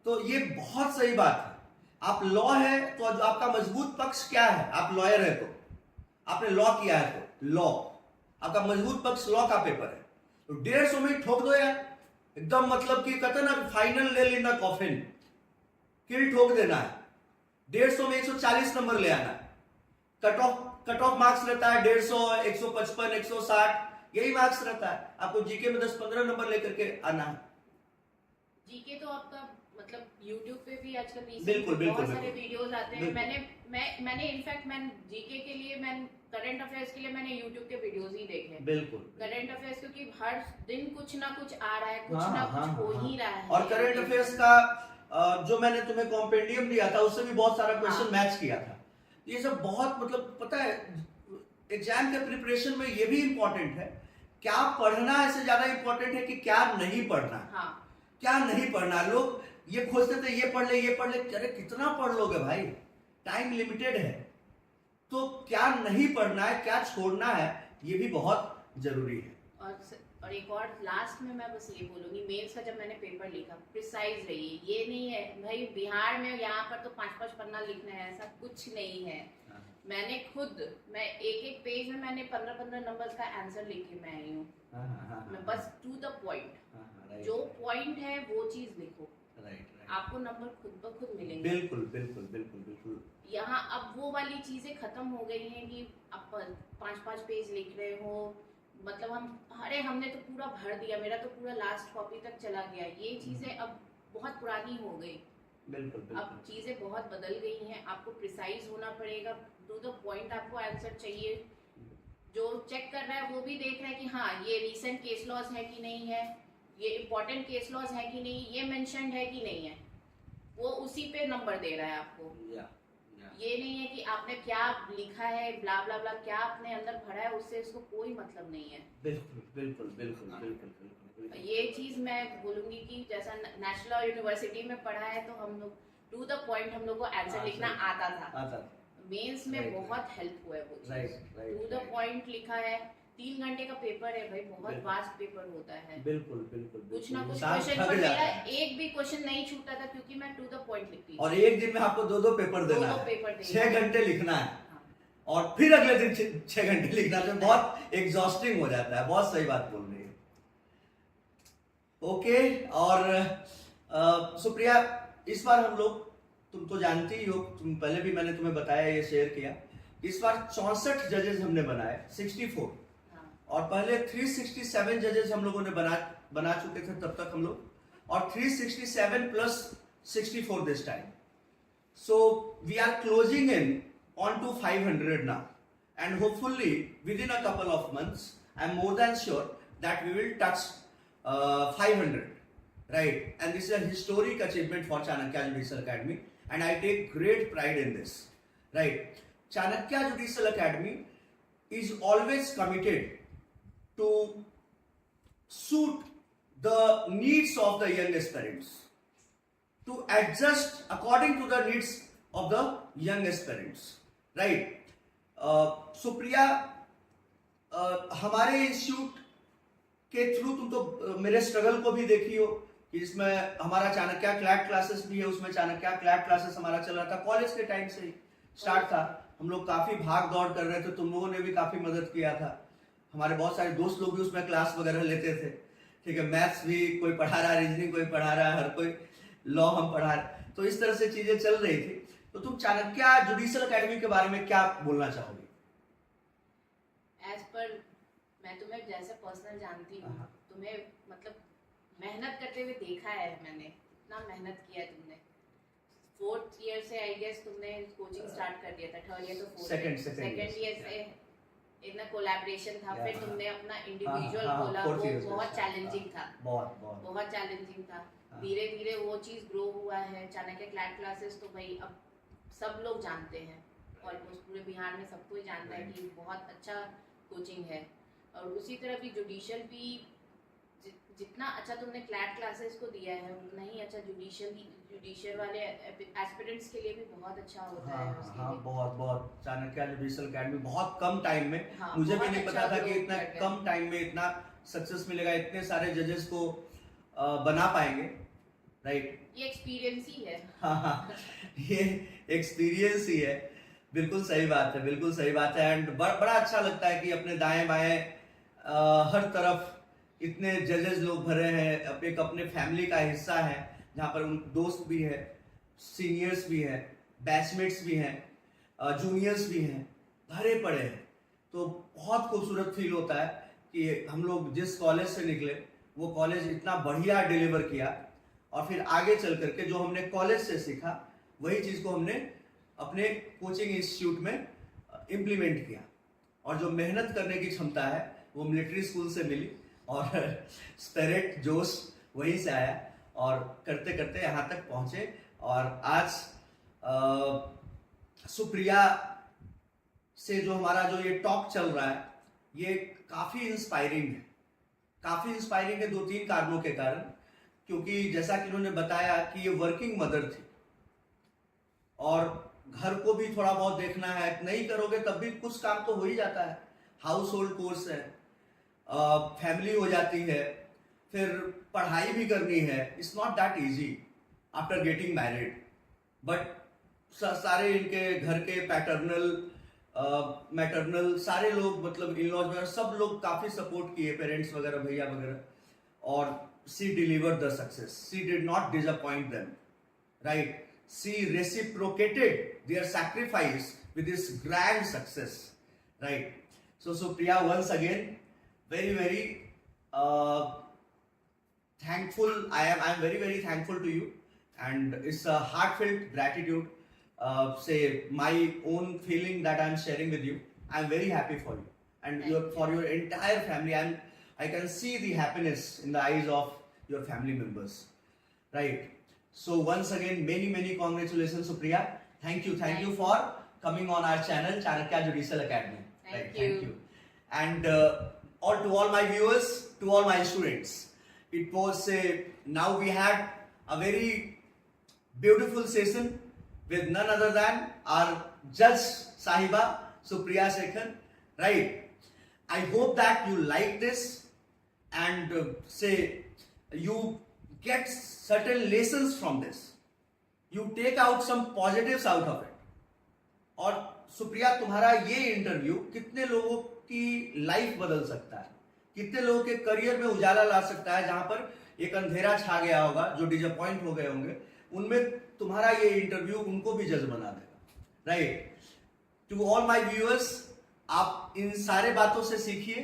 तो ये बहुत सही बात है। आप लॉ है तो आपका मजबूत पक्ष क्या है? आप लॉयर है तो आपने लॉ किया है, तो लॉ आपका मजबूत पक्ष लॉ का पेपर है, तो 150 में ठोक दो यार, एकदम मतलब कि कहते ना final nail in the coffin, किल ठोक देना है। 150 में 140 नंबर ले आना है, cut off cut off marks रहता है 150, 155, 160, यही मार्क्स रहता है। आपको जीके में 10-15 नंबर लेकर के आना है।
जीके तो आपका मतलब YouTube पे भी आजकल
बिल्कुल, बिल्कुल,
बहुत सारे
बिल्कुल।
वीडियोस आते हैं।
बिल्कुल।
मैंने इनफैक्ट मैं जीके के लिए, मैं करंट अफेयर्स के लिए मैंने YouTube के वीडियोस ही देखे।
बिल्कुल।
करंट अफेयर्स, क्योंकि हर दिन कुछ ना कुछ आ रहा है, कुछ
हाँ,
ना
हाँ,
कुछ हो
हाँ।
ही रहा है।
और करंट अफेयर्स का जो मैंने तुम्हें कॉम्पेंडियम दिया था उससे भी बहुत सारा क्वेश्चन
हाँ।
मैच किया था। ये सब बहुत मतलब पता है, एग्जाम के प्रिपरेशन में ये भी इंपॉर्टेंट है, क्या पढ़ना इससे ज्यादा इंपॉर्टेंट है कि क्या नहीं पढ़ना।
हाँ।
क्या नहीं पढ़ना, लोग ये खोजते थे ये पढ़ ले ये पढ़ ले, अरे कितना पढ़ लोगे भाई, टाइम लिमिटेड है। तो क्या नहीं पढ़ना है, क्या छोड़ना है, ये भी बहुत जरूरी है।
और एक और लास्ट में मैं बस ये बोलूंगी, मेंस का जब मैंने पेपर लिखा, प्रिसाइज रहिए। ये नहीं है भाई बिहार में यहाँ पर तो 5-5 पन्ना लिखना है, ऐसा कुछ नहीं है। मैंने खुद एक एक पेज में मैंने 15-15 नंबर्स का आंसर लिख के मैं आई हूँ। मैं बस टू द पॉइंट, जो पॉइंट है वो चीज लिखो, आपको नंबर खुद ब खुद मिलेंगे।
बिल्कुल बिल्कुल बिल्कुल बिल्कुल।
यहाँ अब वो वाली चीजें खत्म हो गई हैं कि आप 5-5 पेज लिख रहे हो, मतलब हमने तो पूरा भर दिया, मेरा तो पूरा लास्ट कॉपी तक चला गया। ये चीजें अब बहुत पुरानी हो गई।
बिल्कुल, बिल्कुल।
अब चीजें बहुत बदल गई हैं, आपको प्रिसाइज होना पड़ेगा, टू द पॉइंट आपको आंसर चाहिए। जो चेक कर रहा है वो भी देख रहा है कि हाँ ये रीसेंट केस लॉज है कि नहीं है, ये इम्पोर्टेंट केस लॉज है कि नहीं, ये मेंशन्ड है कि नहीं है, वो उसी पे नंबर दे रहा है आपको। ये नहीं है कि आपने क्या लिखा है, ब्ला ब्ला ब्ला, क्या आपने अंदर भरा है, उससे इसको कोई मतलब नहीं है।
बिल्कुल बिल्कुल बिल्कुल बिल्कुल बिल्कुल।
ये चीज मैं बोलूंगी कि जैसा नेशनल यूनिवर्सिटी में पढ़ा है तो हम लोग टू द पॉइंट हम लोग को आंसर लिखना आता था। मेंस में बहुत हेल्प हुआ है वो चीज, टू द पॉइंट लिखा है। 3 घंटे का पेपर है भाई, बहुत वास्ट पेपर होता है।
बिल्कुल बिल्कुल।
कुछ ना कुछ क्वेश्चन, पर मेरा एक भी क्वेश्चन नहीं छूटा था क्योंकि मैं टू द पॉइंट लिखती थी।
और एक दिन में आपको 2-2 पेपर देना है, 6 घंटे लिखना है।
हाँ।
और फिर अगले दिन 6 घंटे लिखना, तो बहुत एग्जॉस्टिंग हो जाता है। बहुत सही बात बोल रही है। ओके। और सुप्रिया, इस बार हम लोग, तुम तो जानती ही हो, पहले भी मैंने तुम्हें बताया, ये शेयर किया, इस बार 64 जजेस हमने बनाए, 64। और पहले 367 जजेस हम लोगों ने बना चुके थे तब तक हम लोग, और 367 plus 64 this time. So we are closing in on to 500 now, and hopefully within a couple of months I'm more than sure that we will touch 500, right? And this is a historic achievement for Chanakya Judicial Academy, and I take great pride in this, right? Chanakya Judicial Academy is always committed to suit the needs of the young aspirants, to adjust according to the needs of the young aspirants, right? Supriya, हमारे institute के through तुम तो मेरे struggle को भी देखी हो कि इसमें हमारा चाणक्य क्लैट क्लासेस भी है, उसमें चाणक्य क्लैट क्लासेस हमारा चल रहा था, कॉलेज के टाइम से ही स्टार्ट था। हम लोग काफी भाग दौड़ कर रहे थे, तुम लोगों ने भी काफी मदद किया था, हमारे बहुत सारे दोस्त लोग भी उसमें क्लास वगैरह लेते थे, ठीक है। मैथ्स भी कोई पढ़ा रहा है, रीजनिंग कोई पढ़ा रहा है, हर कोई लॉ हम पढ़ा रहे, तो इस तरह से चीजें चल रही थी। तो तुम चाणक्य जुडिशियल एकेडमी के बारे में क्या बोलना चाहोगी?
एज पर मैं तुम्हें जैसे पर्सनल जानती हूँ, तुम्हें मतलब मेहनत करते हुए देखा है मैंने, इतना मेहनत किया है तुमने। 4th ईयर से आई गेस तुमने कोचिंग स्टार्ट कर दिया था, 3rd ईयर तो 4th ईयर से इतना कोलैबोरेशन था, फिर तुमने अपना इंडिविजुअल खोला, वो बहुत चैलेंजिंग था, बहुत चैलेंजिंग था। धीरे धीरे वो चीज ग्रो हुआ है। चाणक्य क्लैट क्लासेस तो भाई अब सब लोग जानते हैं, ऑलमोस्ट पूरे बिहार में सबको ही जानता है कि बहुत अच्छा कोचिंग है। और उसी तरह भी जुडिशियल भी जितना अच्छा तुमने क्लैट क्लासेस को दिया है, उतना ही अच्छा जुडिशियल वाले एस्पिरेंट्स के लिए भी बहुत अच्छा होता है उसके लिए।
बहुत चाणक्य जुडिशियल एकेडमी बहुत कम टाइम में, मुझे भी नहीं पता था कि इतना कम टाइम में इतना सक्सेस मिलेगा, इतने सारे जजेस को बना पाएंगे, राइट?
ये एक्सपीरियंस ही है।
हाँ, ये एक्सपीरियंस ही है। बिल्कुल सही बात है, बिल्कुल सही बात है। एंड बड़ा अच्छा लगता है कि अपने दाएं बाएं हर तरफ इतने जजेस लोग भरे हैं, एक अपने फैमिली का हिस्सा है, जहाँ पर उन दोस्त भी है, सीनियर्स भी है, बैचमेट्स भी हैं, जूनियर्स भी हैं, भरे पड़े हैं। तो बहुत खूबसूरत फील होता है कि हम लोग जिस कॉलेज से निकले वो कॉलेज इतना बढ़िया डिलीवर किया, और फिर आगे चल करके जो हमने कॉलेज से सीखा वही चीज़ को हमने अपने कोचिंग इंस्टीट्यूट में इम्प्लीमेंट किया। और जो मेहनत करने की क्षमता है वो मिलिट्री स्कूल से मिली, और स्पिरिट जोश वहीं से आया, और करते करते यहाँ तक पहुँचे। और आज सुप्रिया से जो हमारा जो ये टॉक चल रहा है ये काफ़ी इंस्पायरिंग है। काफ़ी इंस्पायरिंग है 2-3 कारणों के कारण, क्योंकि जैसा कि उन्होंने बताया कि ये वर्किंग मदर थी और घर को भी थोड़ा बहुत देखना है, नहीं करोगे तब भी कुछ काम तो हो ही जाता है, हाउस होल्ड कोर्स है, फैमिली हो जाती है, फिर पढ़ाई भी करनी है। It's not that easy after getting married. But सारे इनके घर के पैटर्नल मैटरनल सारे लोग, मतलब इन लॉज वगैरह सब लोग काफ़ी सपोर्ट किए, पेरेंट्स वगैरह, भैया वगैरह, और she delivered the success. She did not disappoint them, right? She reciprocated their sacrifice with this grand success, right? So Supriya, once again, very very thankful. I am very very thankful to you, and it's a heartfelt gratitude. Say my own feeling that I am sharing with you. I am very happy for you and for your entire family. I can see the happiness in the eyes of your family members, right? So once again, many congratulations, Supriya. Thank you for coming on our channel, Chanakya Judicial Academy.
Thank you.
And to all my viewers, to all my students, it was now we had a very beautiful session with none other than our Judge Sahiba, Supriya Sekhar, right? I hope that you like this and you get certain lessons from this. You take out some positives out of it. और सुप्रिया, तुम्हारा ये interview कितने लोगों की life बदल सकता है, कितने लोगों के करियर में उजाला ला सकता है, जहां पर एक अंधेरा छा गया होगा, जो डिसअपॉइंट हो गए होंगे, उनमें तुम्हारा ये इंटरव्यू उनको भी जज बना देगा, right? To all my viewers, आप इन सारे बातों से सीखिए,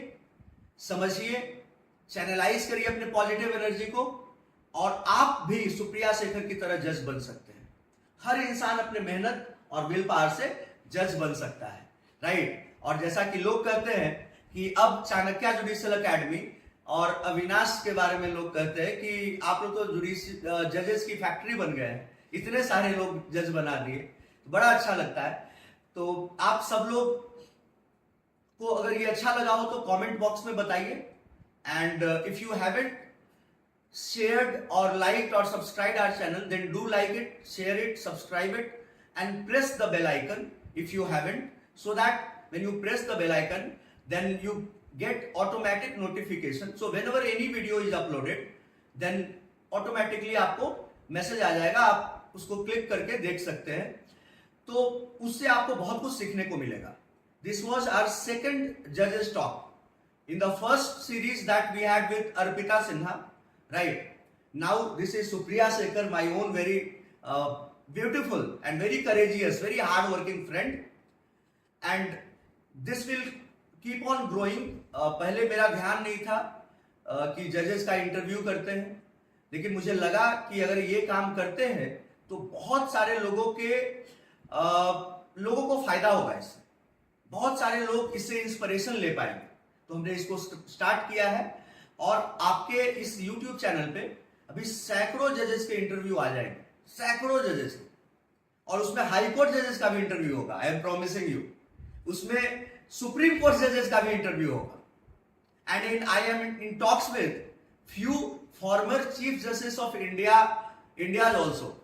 समझिए, चैनलाइज करिए अपने पॉजिटिव एनर्जी को, और आप भी सुप्रिया शेखर की तरह जज बन सकते हैं। हर इंसान अपने मेहनत और विल पावर से जज बन सकता है, राइट? और जैसा कि लोग कहते हैं कि अब चाणक्य जुडिशियल एकेडमी और अविनाश के बारे में लोग कहते हैं कि आप लोग तो जजेस की फैक्ट्री बन गए हैं, इतने सारे लोग जज बना दिए, तो बड़ा अच्छा लगता है। तो आप सब लोग को अगर ये अच्छा लगा हो तो कमेंट बॉक्स में बताइए, and if you haven't shared or liked or subscribed our channel, then do like it, share it, subscribe it, and press the bell icon if you haven't, so that when you press the bell icon, then you get automatic notification. So whenever any video is uploaded, then automatically आपको message आ जाएगा, आप उसको click करके देख सकते हैं, तो उससे आपको बहुत कुछ सीखने को मिलेगा। This was our second judges talk in the first series that we had with Arpita Sinha. Right now, this is Supriya Sekhar, my own very beautiful and very courageous, very hard-working friend, and this will keep on growing. पहले मेरा ध्यान नहीं था कि जजेस का interview करते हैं, लेकिन मुझे लगा कि अगर ये काम करते हैं तो बहुत सारे लोगों को फायदा होगा इससे, बहुत सारे लोग इससे इंस्पिरेशन ले पाएंगे। तो हमने इसको स्टार्ट किया है, और आपके इस YouTube चैनल पे अभी सैकड़ों जजेस के इंटरव्यू आ जाएंगे, सैकड़ों जजेस के, और उसमें हाई कोर्ट जजेस का भी इंटरव्यू होगा, आई एम प्रॉमिसिंग यू। उसमें सुप्रीम कोर्ट जजेस का भी इंटरव्यू होगा, and I am in talks with few former chief justice of India also.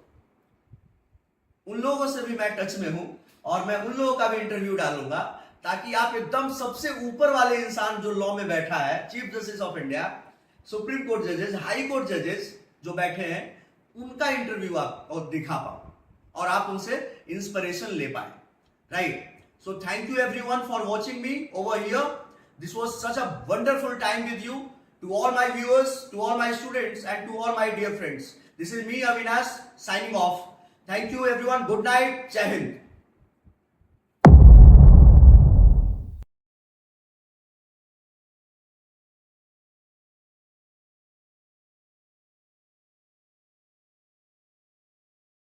उन लोगों से भी मैं टच में हूं, और मैं उन लोगों का भी इंटरव्यू डालूंगा, ताकि आप एकदम सबसे ऊपर वाले इंसान जो लॉ में बैठा है, chief justice of India, supreme court जजेस, हाई कोर्ट जजेस जो बैठे हैं, उनका इंटरव्यू आप दिखा पाओ और आप उनसे इंस्पिरेशन ले पाए, right? So thank you everyone for watching me over here. This was such a wonderful time with you. To all my viewers, to all my students, and to all my dear friends, this is me, Avinash, signing off. Thank you everyone. Good night. Jai Hind.